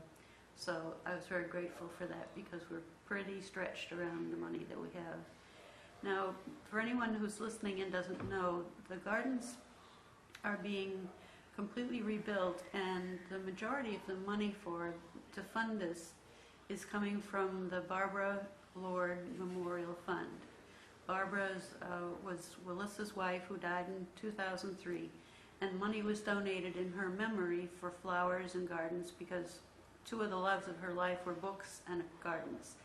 So I was very grateful for that because we're pretty stretched around the money that we have. Now, for anyone who's listening and doesn't know, the gardens are being completely rebuilt, and the majority of the money to fund this is coming from the Barbara Lord Memorial Fund. Barbara was Willis's wife, who died in 2003, and money was donated in her memory for flowers and gardens because two of the loves of her life were books and gardens.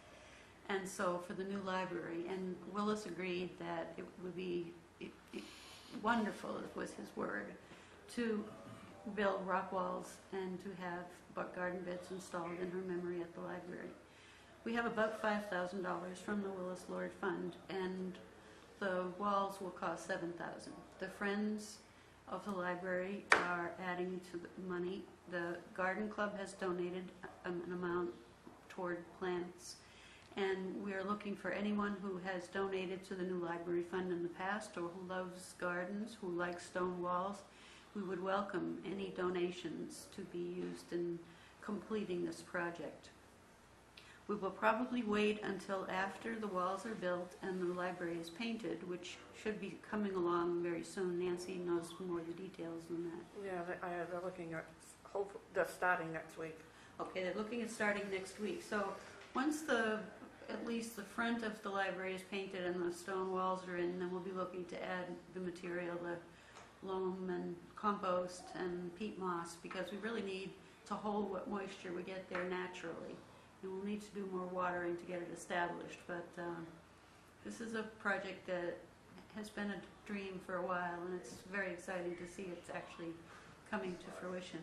And so for the new library, and Willis agreed that it would be wonderful, it was his word, to build rock walls and to have garden beds installed in her memory at the library. We have about $5,000 from the Willis Lord Fund, and the walls will cost $7,000. The Friends of the Library are adding to the money. The Garden Club has donated an amount toward plants, and we are looking for anyone who has donated to the new library fund in the past or who loves gardens, who likes stone walls. We would welcome any donations to be used in completing this project. We will probably wait until after the walls are built and the library is painted, which should be coming along very soon. Nancy knows more of the details than that. Yeah, they're looking at, they're starting next week. Okay, they're looking at starting next week. So once at least the front of the library is painted and the stone walls are in, then we'll be looking to add the material, the loam and compost and peat moss, because we really need to hold what moisture we get there naturally. And we'll need to do more watering to get it established, but this is a project that has been a dream for a while, and it's very exciting to see it's actually coming to fruition.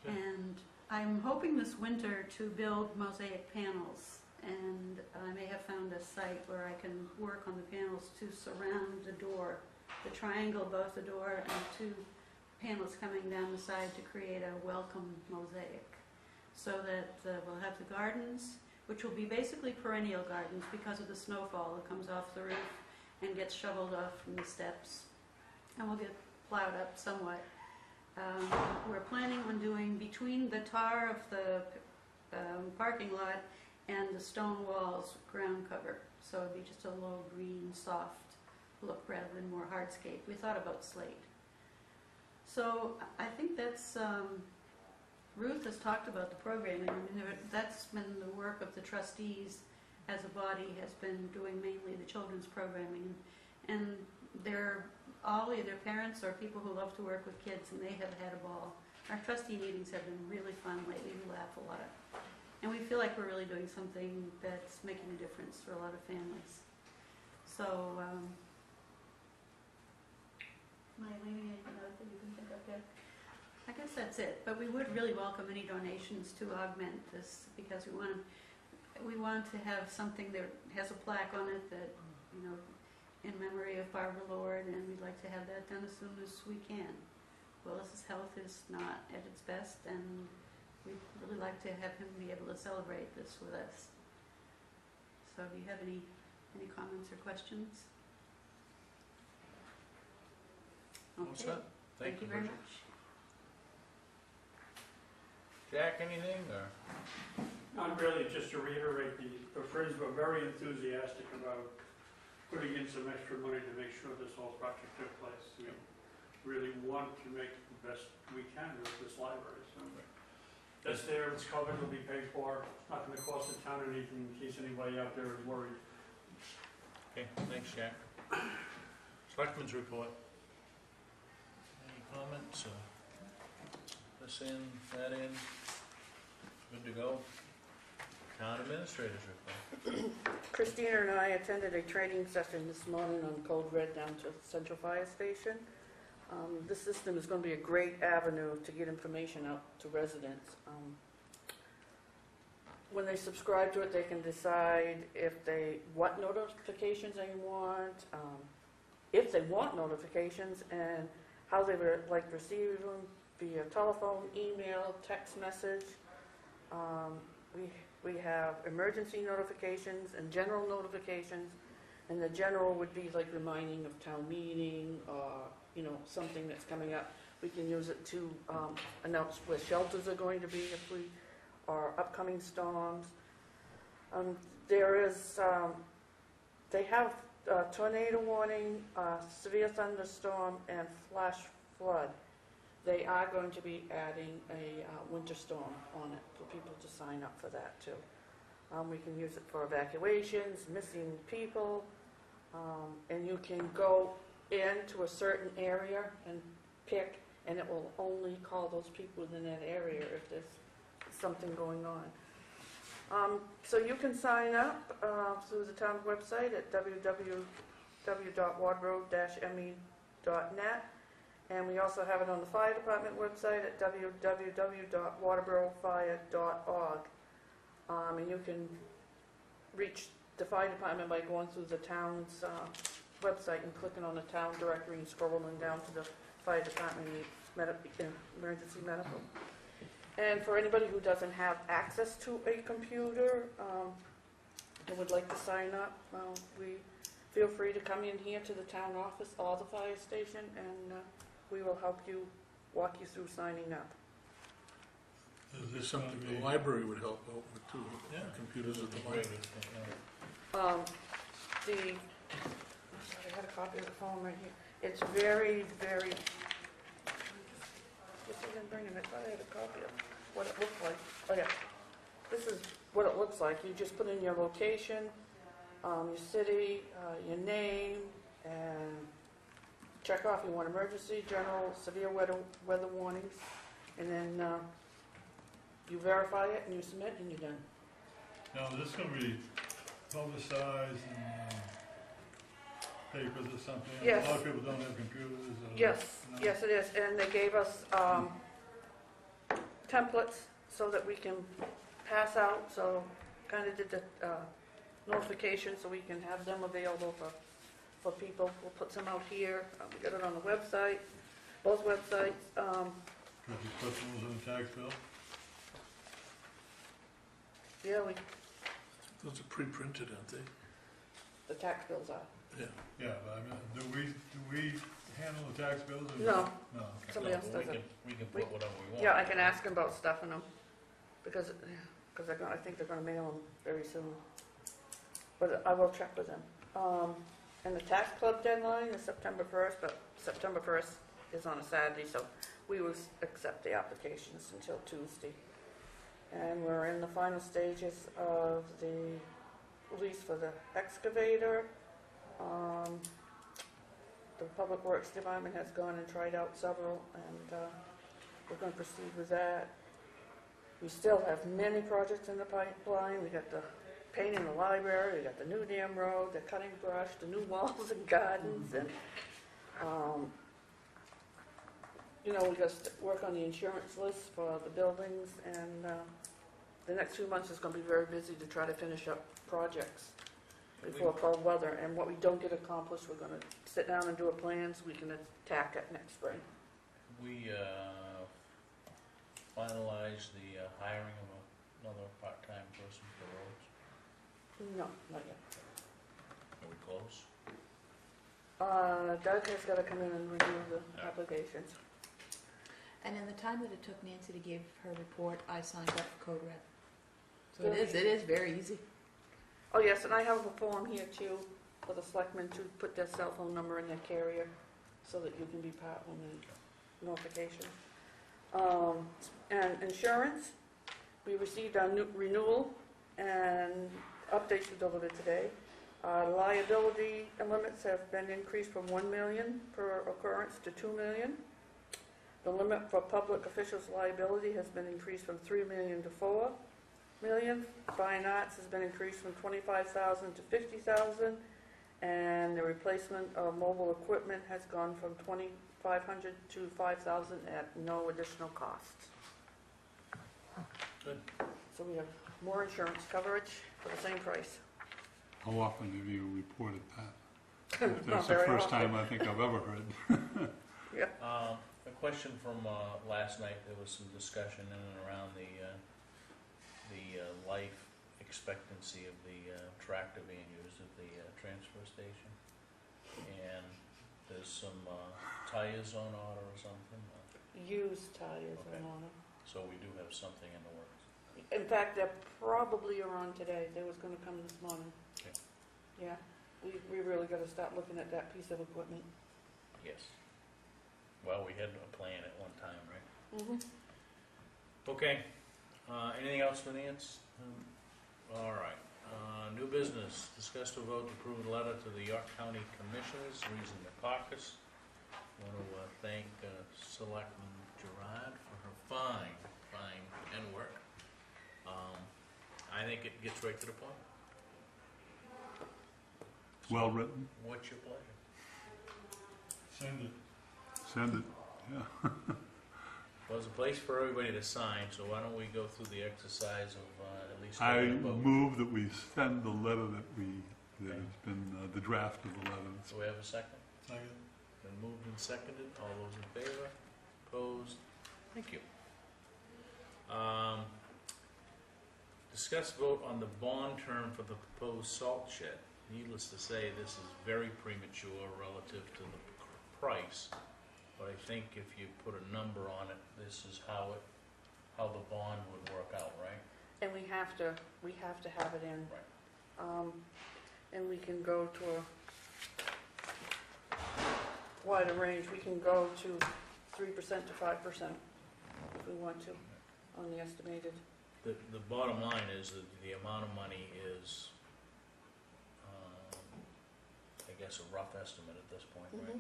And I'm hoping this winter to build mosaic panels, and I may have found a site where I can work on the panels to surround the door, the triangle above the door and two panels coming down the side to create a welcome mosaic, so that we'll have the gardens, which will be basically perennial gardens because of the snowfall that comes off the roof and gets shoveled off from the steps, and will get plowed up somewhat. We're planning on doing between the tar of the parking lot and the stone walls ground cover, so it'd be just a low green soft look rather than more hardscape. We thought about slate. So I think that's Ruth has talked about the programming. I mean, that's been the work of the trustees as a body, has been doing mainly the children's programming, and they're all either parents or people who love to work with kids, and they have had a ball. Our trustee meetings have been really fun lately. We laugh a lot, and we feel like we're really doing something that's making a difference for a lot of families. So am I leaving anything out that you can think of yet? I guess that's it, but we would really welcome any donations to augment this, because we want to we want to have something that has a plaque on it that, you know, in memory of Barbara Lord, and we'd like to have that done as soon as we can. Willis's health is not at its best, and we'd really like to have him be able to celebrate this with us. So do you have any comments or questions? All Okay. set? Thank you very much. Jack, anything, or? Not really, just to reiterate, the Friends were very enthusiastic about putting in some extra money to make sure this whole project took place. We really want to make the best we can with this library, so that's there, it's covered, it'll be paid for, it's not gonna cost the town anything in case anybody out there is worried. Okay, thanks, Jack. Selectmen's report. Any comments? This in, that in? Good to go? Town administrators report. Christina and I attended a training session this morning on Code Red down to Central Fire Station. This system is going to be a great avenue to get information out to residents. When they subscribe to it, they can decide what notifications they want, if they want notifications, and how they would like to receive them via telephone, email, text message. We have emergency notifications and general notifications, and the general would be like reminding of town meeting or, you know, something that's coming up. We can use it to announce where shelters are going to be or upcoming storms. They have tornado warning, severe thunderstorm, and flash flood. They are going to be adding a winter storm on it for people to sign up for that too. We can use it for evacuations, missing people, and you can go into a certain area and pick, and it will only call those people within that area if there's something going on. So you can sign up through the town's website at www.waterboro-me.net. And we also have it on the fire department website at www.waterboro-fire.org. And you can reach the fire department by going through the town's website and clicking on the town directory and scrolling down to the fire department emergency medical. And for anybody who doesn't have access to a computer and would like to sign up, feel free to come in here to the town office or the fire station, and we will help you, walk you through signing up. Is this something the library would help out with too? Yeah. Computers at the library. I got a copy of the phone right here. It's very, very, this isn't bringing it, I thought I had a copy of what it looks like. Oh yeah, this is what it looks like. You just put in your location, your city, your name, and check off you want emergency, general, severe weather warnings, and then you verify it and you submit and you're done. Now, is this going to be publicized in papers or something? Yes. A lot of people don't have computers. Yes, no? yes it is, and they gave us templates so that we can pass out, so kind of did the notification so we can have them available for people. We'll put some out here, we got it on the website, both websites. Could you put those on the tax bill? Yeah, Those are pre-printed, aren't they? the tax bills are. Yeah. Yeah, but I mean, do we handle the tax bills? Or No. No, okay. Somebody else does it. We can put whatever we want. Yeah, I can ask them about stuffing them, because I think they're gonna mail them very soon. But I will check with them. And the tax club deadline is September 1st, but September 1st is on a Saturday, so we will accept the applications until Tuesday. And we're in the final stages of the lease for the excavator. The Public Works Department has gone and tried out several, and we're going to proceed with that. We still have many projects in the pipeline. We got the painting the library, we got the new dam road, the cutting brush, the new walls and gardens, and we got to work on the insurance list for the buildings, and the next few months is gonna be very busy to try to finish up projects before cold weather, and what we don't get accomplished, we're gonna sit down and do a plan so we can attack it next spring. We finalized the hiring of another part-time person for roads. No, not yet. Are we close? Doug has gotta come in and review the applications. And in the time that it took Nancy to give her report, I signed up for Code Red. So it is very easy. Oh, yes, and I have a form here too for the selectmen to put their cell phone number in their carrier so that you can be part of the notification. And insurance, we received our new renewal and updates were delivered today. Liability limits have been increased from 1 million per occurrence to 2 million. The limit for public officials' liability has been increased from 3 million to 4 million. Fine arts has been increased from 25,000 to 50,000. And the replacement of mobile equipment has gone from 2,500 to 5,000 at no additional cost. Good. So we have more insurance coverage for the same price. How often have you reported that? Not That's the very first often. time I think I've ever heard. A question from last night, there was some discussion in and around the life expectancy of the tractor being used at the transfer station. And there's some tires on order or something. Used tires Okay. are on it. So we do have something in the works. In fact, they're probably around today. They was gonna come this morning. Okay. Yeah, we really gotta start looking at that piece of equipment. Yes. Well, we had a plan at one time, right? Mm-hmm. Okay. Anything else for Nance? All right. New business. Discuss to vote to approve a letter to the York County Commissioners, reason the caucus. Want to thank Selectman Gerard for her fine pen work. I think it gets right to the point. Well written. What's your pleasure? Send it. Send it, yeah. Well, there's a place for everybody to sign, so why don't we go through the exercise of at least I taking a vote? move that we send the letter that has been, the draft of the letter. Do we have a second? Second. Been moved and seconded. All those in favor? Opposed? Thank you. Discuss vote on the bond term for the proposed salt shed. Needless to say, this is very premature relative to the price, but I think if you put a number on it, this is how the bond would work out, right? And we have to have it in. Right. And we can go to a wider range. We can go to 3% to 5% if we want to on the estimated. The bottom line is that the amount of money is, I guess, a rough estimate at this point, right?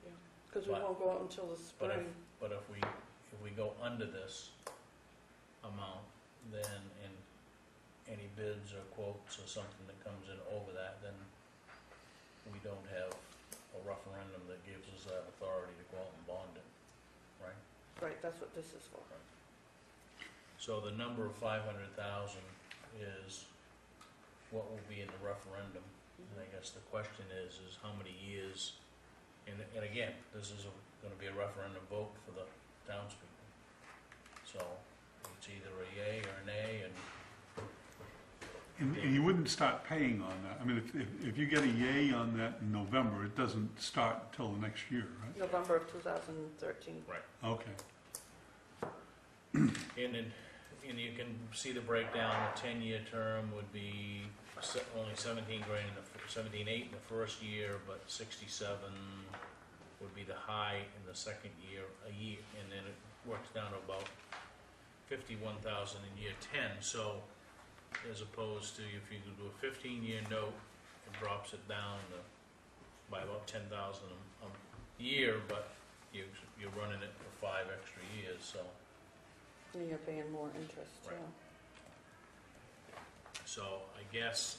Yeah, because we But- won't go out until the But spring. if we go under this amount, then in any bids or quotes or something that comes in over that, then we don't have a referendum that gives us that authority to go out and bond it, right? Right, that's what this is for. So the number of 500,000 is what will be in the referendum. And I guess the question is how many years, and again, this is gonna be a referendum vote for the townspeople. So it's either a yay or a nay, And you wouldn't start paying on that. I mean, if you get a yay on that in November, it doesn't start until the next year, right? November of 2013. right. Okay. And you can see the breakdown, a 10-year term would be only 17,800 in the first year, but 67 would be the high in the second year, and then it works down to about 51,000 in year 10. So as opposed to if you do a 15-year note, it drops it down by about 10,000 a year, but you're running it for 5 extra years, so. And you're paying more interest, Right. yeah. So I guess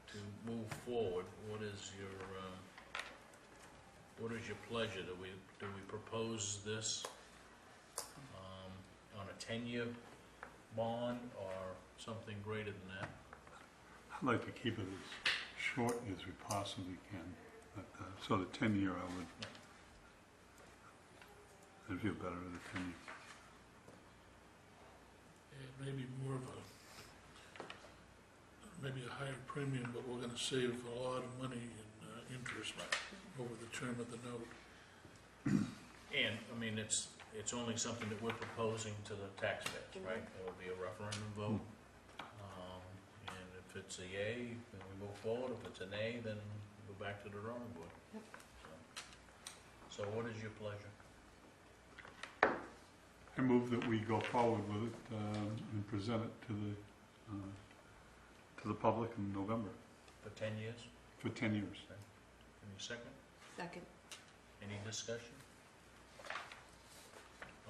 to move forward, what is your pleasure? Do we propose this a 10-year bond or something greater than that? I'd like to keep it as short as we possibly can, but, so the 10-year I'd feel better with the 10-year. It may be more of maybe a higher premium, but we're gonna save a lot of money in interest over the term of the note. And, I mean, it's only something that we're proposing to the taxpayers, right? It will be a referendum vote. And if it's a yay, then we move forward. If it's a nay, then we go back to the drawing board. Yep. So what is your pleasure? I move that we go forward with it and present it to the public in November For 10 years? for 10 years. Any second? Second. Any discussion?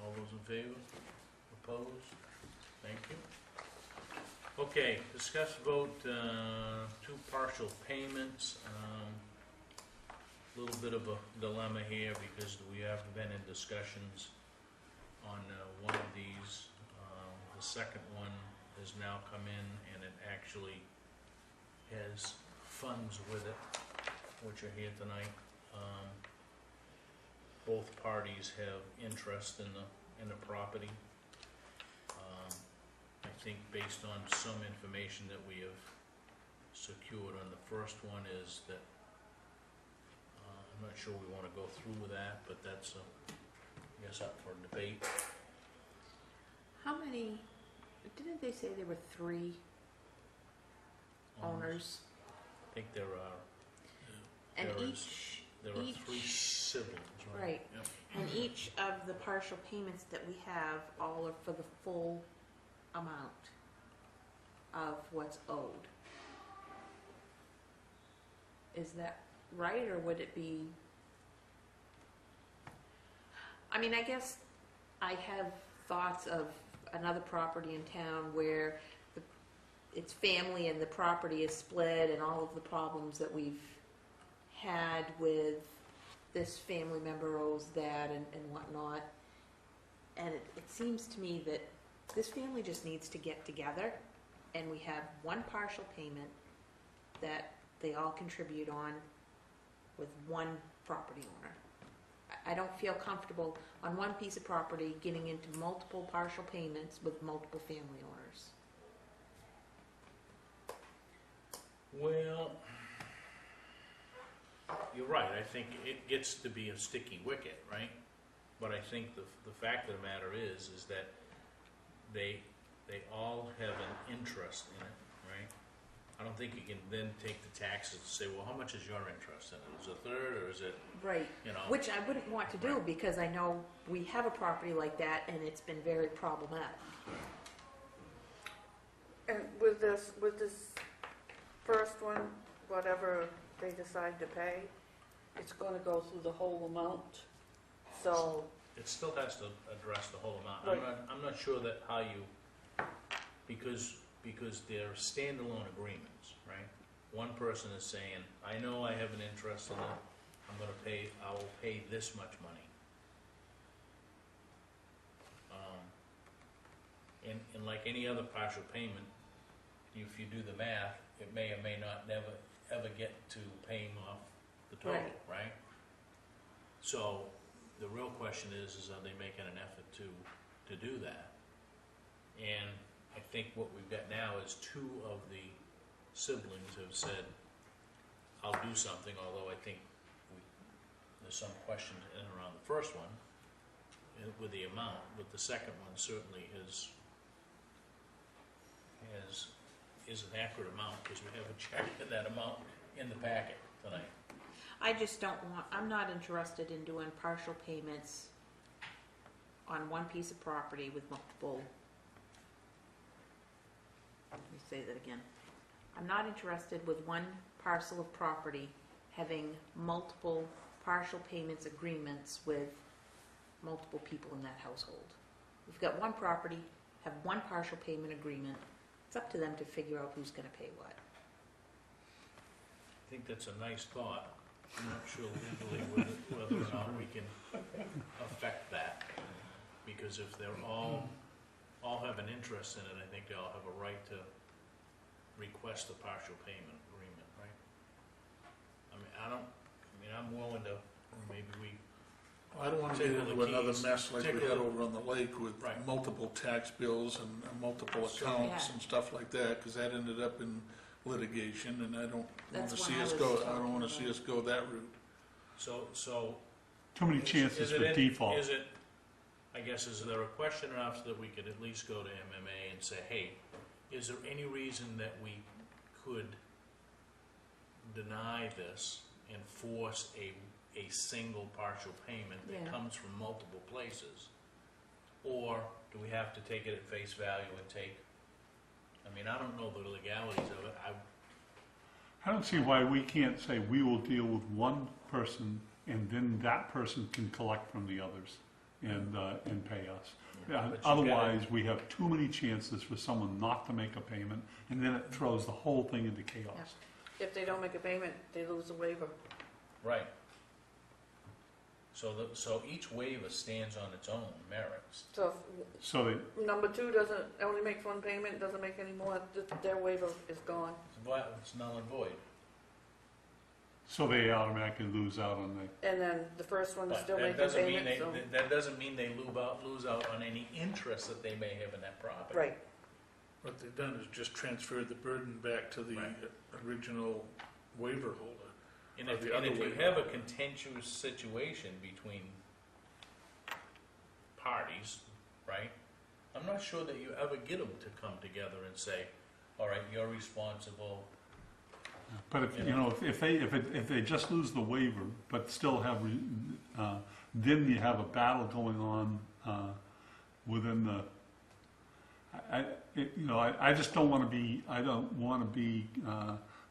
All those in favor? Opposed? Thank you. Okay, discuss vote 2 partial payments. A little bit of a dilemma here because we have been in discussions on one of these. The second one has now come in and it actually has funds with it, which are here tonight. Both parties have interest in the property. I think based on some information that we have secured on the first one is that, I'm not sure we want to go through with that, but that's, I guess, up for debate. How many, didn't they say there were 3 owners? I think there are, And there is- each, there are 3 siblings, right? right. Yep. And each of the partial payments that we have all are for the full amount of what's owed. Is that right, or would it be? I mean, I guess I have thoughts of another property in town where it's family and the property is split and all of the problems that we've had with this family member owes that and whatnot. And it seems to me that this family just needs to get together and we have one partial payment that they all contribute on with one property owner. I don't feel comfortable on one piece of property getting into multiple partial payments with multiple family owners. Well, you're right. I think it gets to be a sticky wicket, right? But I think the fact of the matter is that they all have an interest in it, right? I don't think you can then take the taxes and say, well, how much is your interest in it? Is it a third or is it, Right. you know? Which I wouldn't want to do Right. because I know we have a property like that and it's been very problematic. And with this first one, whatever they decide to pay, it's gonna go through the whole amount, so. It still has to address the whole amount. Right. I'm not sure that how you, because they're standalone agreements, right? One person is saying, I know I have an interest in it, I will pay this much money. And like any other partial payment, if you do the math, it may or may not never, ever get to paying off the total, right? So, the real question is are they making an effort to do that? And I think what we've got now is 2 of the siblings have said, I'll do something, although I think there's some question in and around the first one with the amount, but the second one certainly is an accurate amount because we have a check in that amount in the packet tonight. I just don't want, I'm not interested in doing partial payments on one piece of property with multiple. Let me say that again. I'm not interested with one parcel of property having multiple partial payments agreements with multiple people in that household. We've got one property, have one partial payment agreement. It's up to them to figure out who's gonna pay what. I think that's a nice thought. I'm not sure legally whether or not we can affect that. Because if they're all all have an interest in it, I think they all have a right to request a partial payment agreement, right? I'm willing to, maybe we, I don't want to Take get all the into another keys, mess like take we all had the- over on the lake with Right. multiple tax bills and multiple So- accounts Yeah. and stuff like that, because that ended up in litigation, and I don't want That's to what see I us was go, I talking don't want to see about. us go that route. so. Too many is- chances is it for in- default. Is it, I guess, is there a question enough that we could at least go to MMA and say, hey, is there any reason that we could deny this and force a single partial payment that Yeah. comes from multiple places? Or do we have to take it at face value and take, I don't know the legalities of it. I don't see why we can't say we will deal with one person and then that person can collect from the others and pay us. But you Otherwise, we have too many chances for someone not to make a payment, and then it throws the whole thing into chaos. If they don't make a payment, they lose the waiver. Right. So each waiver stands on its own merits. So So they, if number 2 doesn't, only makes one payment, doesn't make any more, their waiver is gone. It's null and void. so they automatically lose out on the, And then the first one is But still that making doesn't mean payment, so. that doesn't mean they lose out on any interest that they may have in that property. Right, What they've done is just transferred the burden back to the Right. original waiver holder. And Or if, the and other if you way have a around. contentious situation between parties, right? I'm not sure that you ever get them to come together and say, all right, you're responsible. but if they just lose the waiver, but still have, then you have a battle going on within the, I just don't want to be, I don't want to be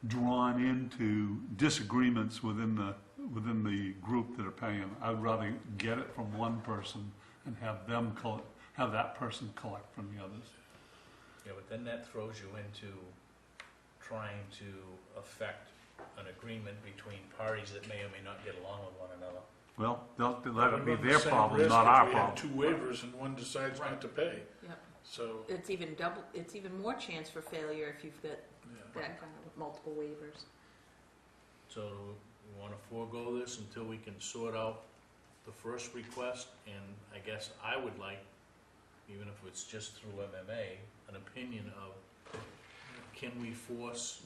drawn into disagreements within the group that are paying. I'd rather get it from one person and have them have that person collect from the others. Yeah, but then that throws you into trying to affect an agreement between parties that may or may not get along with one another. Well, let We it be run the their same problem, risk not if our we have problem. two waivers and one decides Right. not to pay. Yep. So, It's even more chance for failure if you've got yeah. that kind of multiple waivers. So we want to forego this until we can sort out the first request, and I guess I would like, even if it's just through MMA, an opinion of, can we force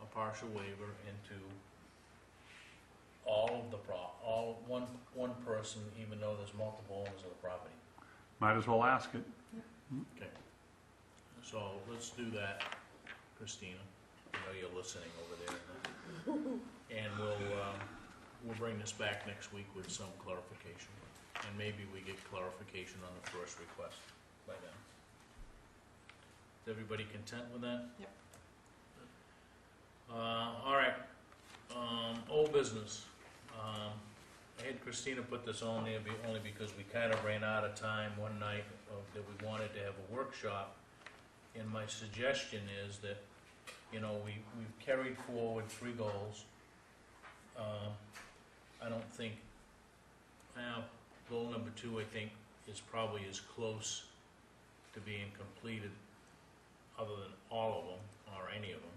a partial waiver into all of the one person, even though there's multiple owners of the property? Might as well ask it. Okay. So let's do that, Christina. I know you're listening over there. And we'll bring this back next week with some clarification. And maybe we get clarification on the first request by then. Is everybody content with that? Yep. All right. Old business. I had Christina put this on there only because we kind of ran out of time one night that we wanted to have a workshop. And my suggestion is that, we've carried forward 3 goals. I don't think, goal number 2, I think, is probably as close to being completed, other than all of them, or any of them.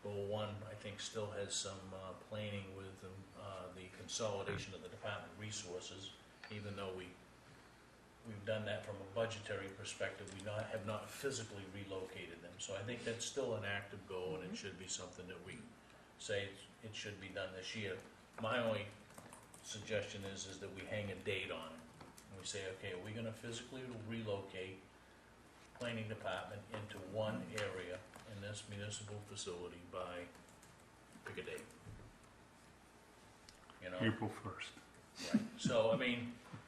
Goal 1, I think, still has some planning with the consolidation of the department resources, even though we've done that from a budgetary perspective. We have not physically relocated them. So I think that's still an active goal, and it should be something that we say it should be done this year. My only suggestion is that we hang a date on it. And we say, okay, are we gonna physically relocate planning department into one area in this municipal facility by, pick a date? April 1st. Right. So,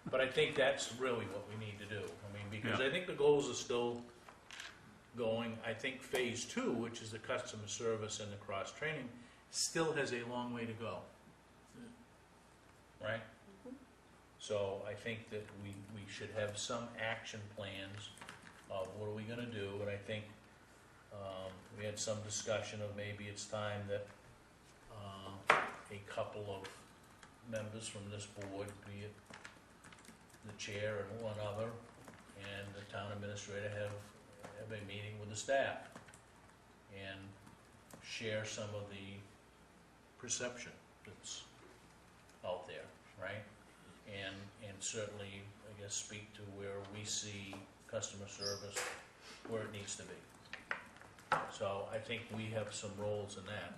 but I think that's really what we need to do. Because I think the goals are still going. I think phase 2, which is the customer service and the cross-training, still has a long way to go. Right? So I think that we should have some action plans of what are we gonna do, and I think we had some discussion of maybe it's time that a couple of members from this board, be it the chair and one other, and the town administrator have a meeting with the staff and share some of the perception that's out there, right? And certainly, I guess, speak to where we see customer service, where it needs to be. So I think we have some roles in that.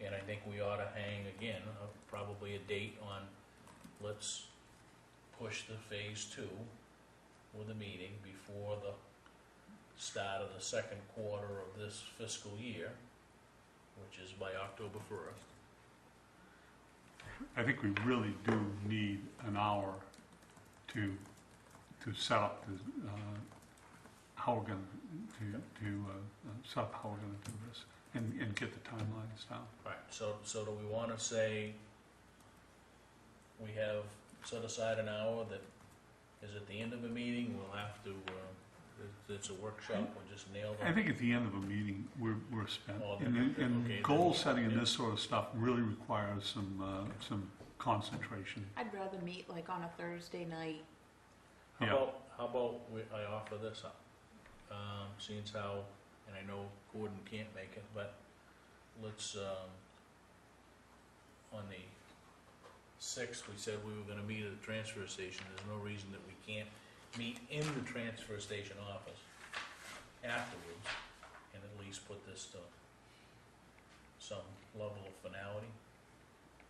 And I think we ought to hang, again, probably a date on, let's push the phase 2 with a meeting before the start of the second quarter of this fiscal year, which is by October 1st. I think we really do need an hour to set up the, how we're going to set up how we're going to do this and get the timelines down. Right, so do we want to say we have set aside an hour that is at the end of a meeting, we'll have to, it's a workshop, we'll just nail I them? think at the end of a meeting, we're spent. Oh, And okay, goal then, setting and yeah. this sort of stuff really requires some concentration. I'd rather meet like on a Thursday night. Yeah. How about I offer this up? Seeing as how, and I know Gordon can't make it, but let's, on the 6th, we said we were gonna meet at the transfer station. There's no reason that we can't meet in the transfer station office afterwards and at least put this to some level of finality.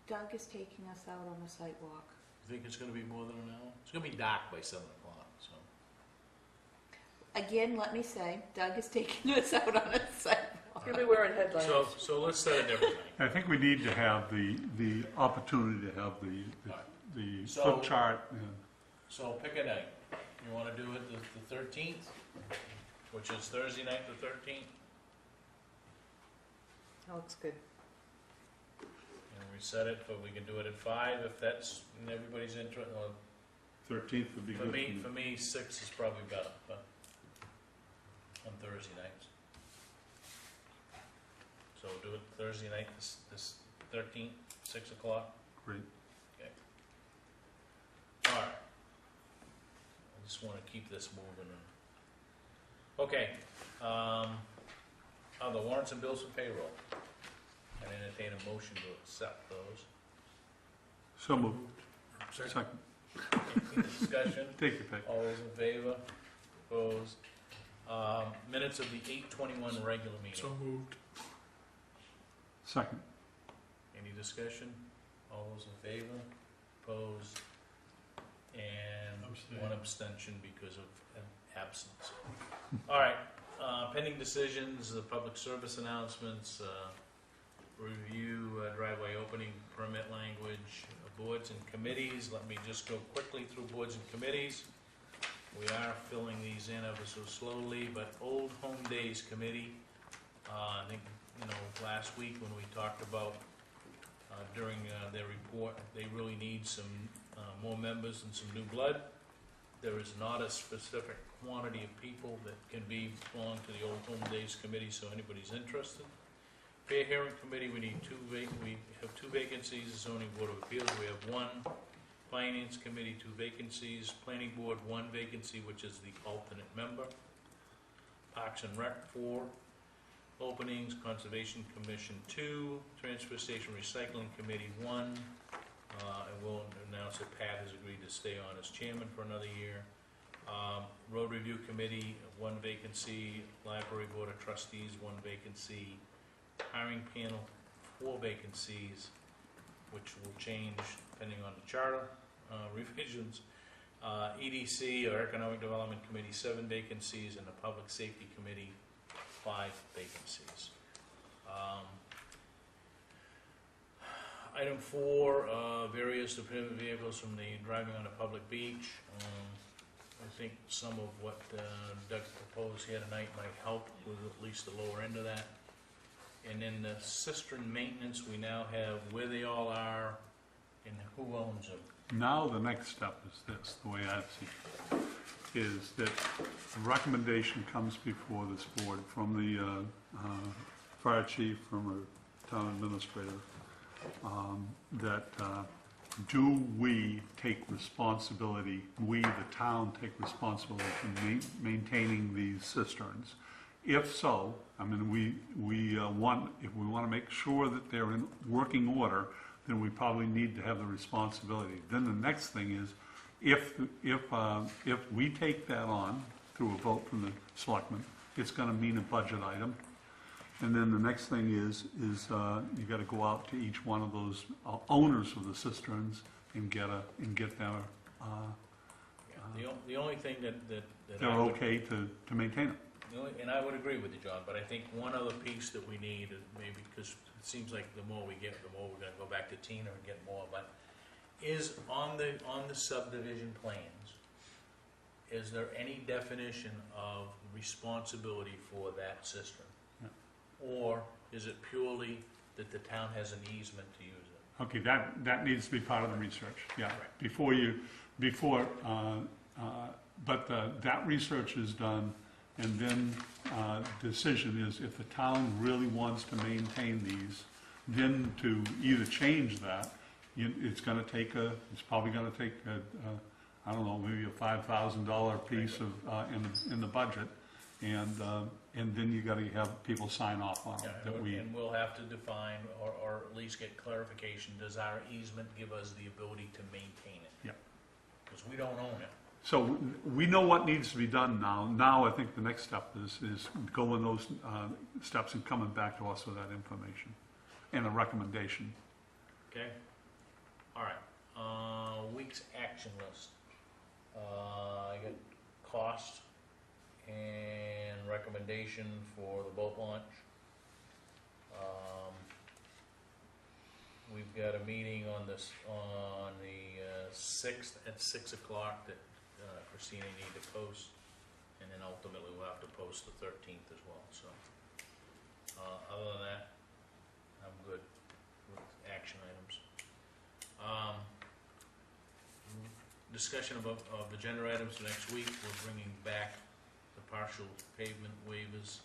Doug is taking us out on a site walk. You think it's gonna be more than an hour? It's gonna be dark by 7 o'clock, so. Again, let me say, Doug is taking us out on a site walk. He'll be wearing headlights. So let's set a different night. I think we need to have the opportunity to have the So- flip chart and So pick a night. You wanna do it the 13th, which is Thursday night, the 13th? That looks good. And we set it, but we can do it at 5 if that's in everybody's interest. Well, 13th would be for good. me, 6 is probably better, but on Thursday nights. So do it Thursday night, this 13th, 6 o'clock. Great. Okay. All right. I just want to keep this moving. Okay. The warrants and bills for payroll. I entertain a motion to accept those. So moved. Second. Discussion. Take your pick. All those in favor? Opposed? Minutes of the 8:21 regular meeting. So moved. Second. Any discussion? All those in favor? Opposed? And Abstain. one abstention because of an absence. All right, pending decisions, the public service announcements, review driveway opening permit language, boards and committees. Let me just go quickly through boards and committees. We are filling these in ever so slowly, but Old Home Days Committee, I think, last week when we talked about during their report, they really need some more members and some new blood. There is not a specific quantity of people that can belong to the Old Home Days Committee, so anybody's interested. Fair Hearing Committee, we have 2 vacancies. Zoning Board of Appeals, we have 1. Finance Committee, 2 vacancies. Planning Board, 1 vacancy, which is the alternate member. Parks and Rec, 4 openings. Conservation Commission, 2. Transfer Station Recycling Committee, 1. I will announce that Pat has agreed to stay on as chairman for another year. Road Review Committee, 1 vacancy. Library Board of Trustees, 1 vacancy. Hiring Panel, 4 vacancies, which will change depending on the charter revisions. EDC, or Economic Development Committee, 7 vacancies, and the Public Safety Committee, 5 vacancies. Item 4, various dependent vehicles from the driving on a public beach. I think some of what Doug proposed here tonight might help with at least the lower end of that. And then the cistern maintenance, we now have where they all are and who owns them. Now the next step is this, the way I see it, is that the recommendation comes before this board from the fire chief, from a town administrator, that do we take responsibility, we, the town, take responsibility for maintaining these cisterns? If so, I mean, if we want to make sure that they're in working order, then we probably need to have the responsibility. Then the next thing is, if we take that on through a vote from the selectmen, it's going to mean a budget item. And then the next thing is you got to go out to each one of those owners of the cisterns and get their The only thing that they're I would, okay to maintain it. and I would agree with you, John, but I think one other piece that we need, is maybe, because it seems like the more we get, the more we're gonna go back to Tina and get more, but is on the subdivision plans, is there any definition of responsibility for that cistern? Yeah. Or is it purely that the town has an easement to use it? Okay, that needs to be part of the research, yeah. Right. But that research is done, and then decision is if the town really wants to maintain these, then to either change that, it's probably gonna take I don't know, maybe a $5,000 piece of in the budget, and then you got to have people sign off on it. And we'll have to define, or at least get clarification, does our easement give us the ability to maintain it? Yeah. Because we don't own it. So we know what needs to be done now. Now I think the next step is going those steps and coming back to us with that information and a recommendation. Okay? All right. Week's action list. I got cost and recommendation for the boat launch. We've got a meeting on the 6th at 6 o'clock that Christina need to post, and then ultimately we'll have to post the 13th as well, so. Other than that, I'm good with action items. Discussion of agenda items for next week. We're bringing back the partial pavement waivers.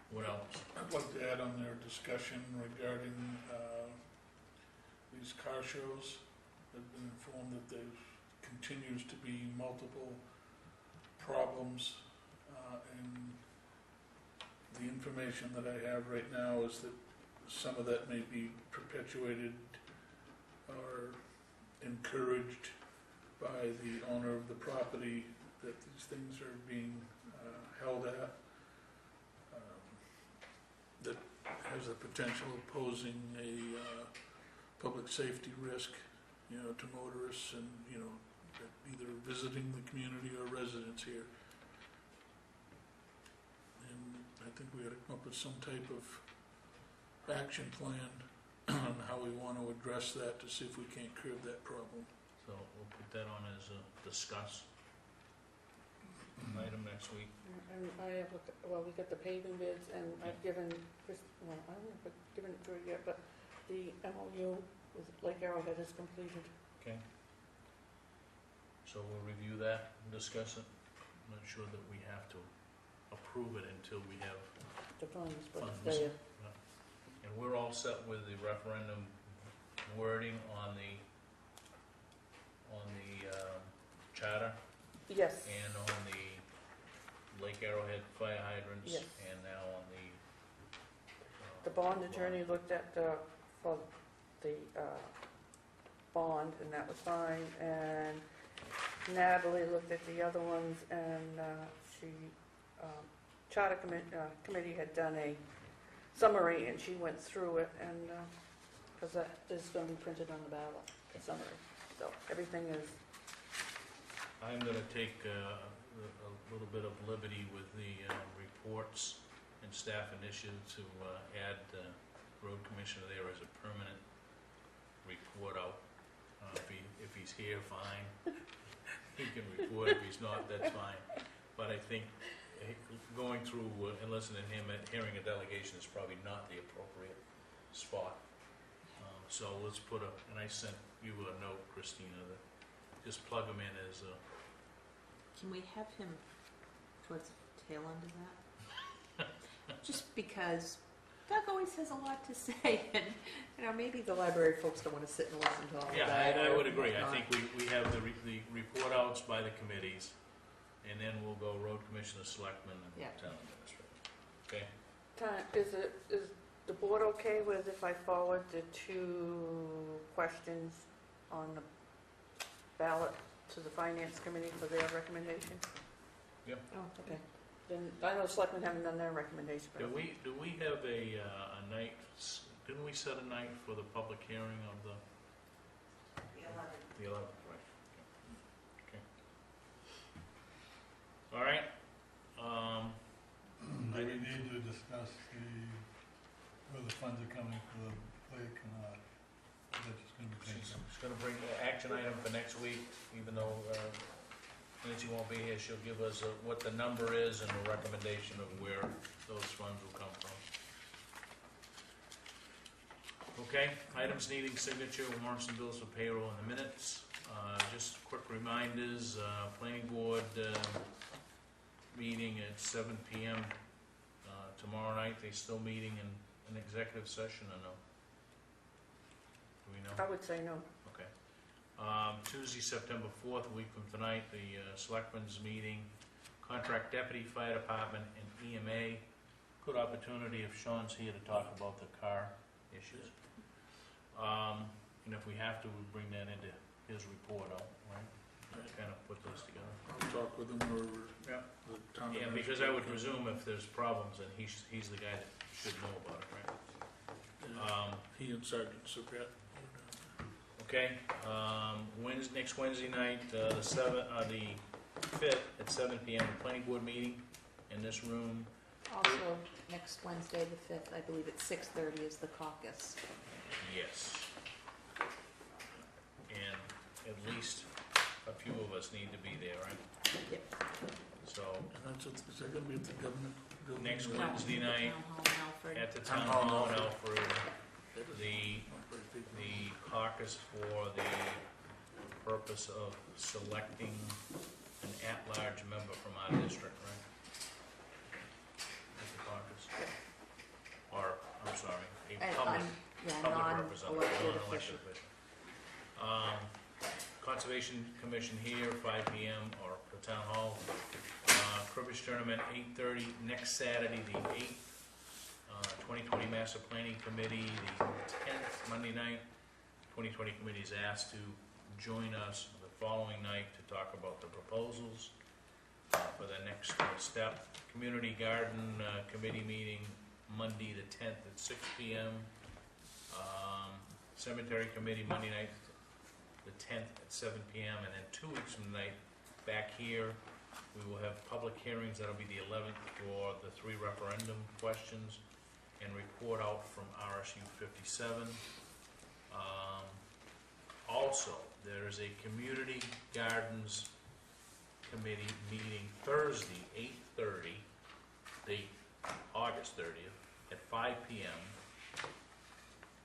What else? I'd like to add on their discussion regarding these car shows. I've been informed that there continues to be multiple problems, and the information that I have right now is that some of that may be perpetuated or encouraged by the owner of the property that these things are being held at, that has the potential of posing a public safety risk, to motorists and, either visiting the community or residents here. And I think we ought to come up with some type of action plan on how we want to address that to see if we can't curb that problem. So we'll put that on as a discuss item next week. And I have looked, we got the paving bids, and I've given Chris, I don't know if I've given it to her yet, but the MOU with Lake Arrowhead is completed. Okay. So we'll review that and discuss it. I'm not sure that we have to approve it until we have, The funds, but Funds. it's there. and we're all set with the referendum wording on the charter Yes. and on the Lake Arrowhead fire hydrants, Yes. and now on The bond attorney looked at for the bond, and that was fine, and Natalie looked at the other ones, and she, charter committee had done a summary, and she went through it, and, because that is going to be printed on the ballot, the summary, so everything is, I'm gonna take a little bit of liberty with the reports and staff initiative to add the road commissioner there as a permanent report out. If he's here, fine. He can report. If he's not, that's fine. But I think going through and listening to him and hearing a delegation is probably not the appropriate spot. So let's put and I sent you a note, Christina, that just plug him in as a. Can we have him towards the tail end of that? Just because Doug always has a lot to say, and, maybe the library folks don't want to sit and listen to all of Yeah, that. I or would agree. I whatnot. think we have the report outs by the committees, and then we'll go road commissioner, selectmen, and Yeah. town administrator. Okay? Is the board okay with if I forward the 2 questions on the ballot to the finance committee for their recommendation? Oh, okay. Then, I know the selectmen haven't done their recommendation, but Do we have a night, didn't we set a night for the public hearing of the? The 11th, right. Okay. All right. Do we need to discuss where the funds are coming for the lake and not? Is that just gonna be She's taken? going to bring the action item for next week, even though Nancy won't be here. She'll give us what the number is and a recommendation of where those funds will come from. Okay, items needing signature, warrants and bills for payroll in the minutes. Just quick reminders, planning board meeting at 7 p.m. Tomorrow night. They still meeting in an executive session or no? Do we know? I would say no. Okay. Tuesday, September 4th, a week from tonight, the Selectmen's meeting, contract deputy, fire department, and EMA. Good opportunity if Sean's here to talk about the car issues. And if we have to, we'll bring that into his report out, right? Kind of put those together. I'll talk with them or Yeah. the town. Yeah, because I would presume if there's problems, then he's the guy that should know about it, right? He and Sergeant Surratt. Okay, next Wednesday night, the 5th at 7 p.m., the planning board meeting in this room. Also, next Wednesday, the 5th, I believe at 6:30 is the caucus. Yes. And at least a few of us need to be there, right? Yep. So, And that's, is that gonna be at the government building? next or- Wednesday night Town Hall in Alfred. at the Town town hall in hall in Alfred. Alfred, That is the not very big. the caucus for the purpose of selecting an at-large member from our district, right? That's the caucus. Or, I'm sorry, a And public, yeah, public representative, non-elected non-elected official. official. Conservation Commission here, 5 p.m. or the town hall. Cribbage tournament, 8:30, next Saturday, the 8th. 2020 Master Planning Committee, the 10th, Monday night. 2020 Committee is asked to join us the following night to talk about the proposals for the next step. Community Garden Committee meeting, Monday the 10th at 6 p.m. Cemetery Committee, Monday night, the 10th at 7 p.m. And then 2 weeks from tonight, back here, we will have public hearings. That'll be the 11th for the 3 referendum questions and report out from RSU 57. Also, there is a Community Gardens Committee meeting Thursday, 8:30, August 30th, at 5 p.m.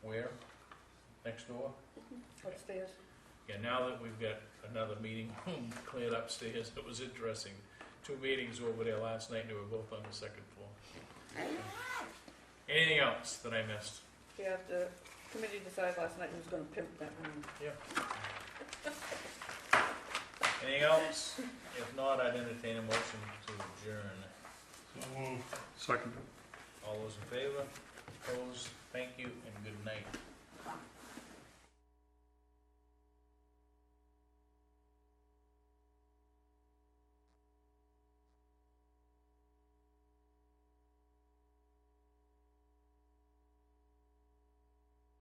Where? Next door? Upstairs. Yeah, now that we've got another meeting room cleared upstairs, it was interesting. 2 meetings over there last night, and they were both on the 2nd floor. Anything else that I missed? Yeah, the committee decided last night who's gonna pimp that room. Anything else? If not, I'd entertain a motion to adjourn. So moved. Second. All those in favor? Opposed? Thank you and good night.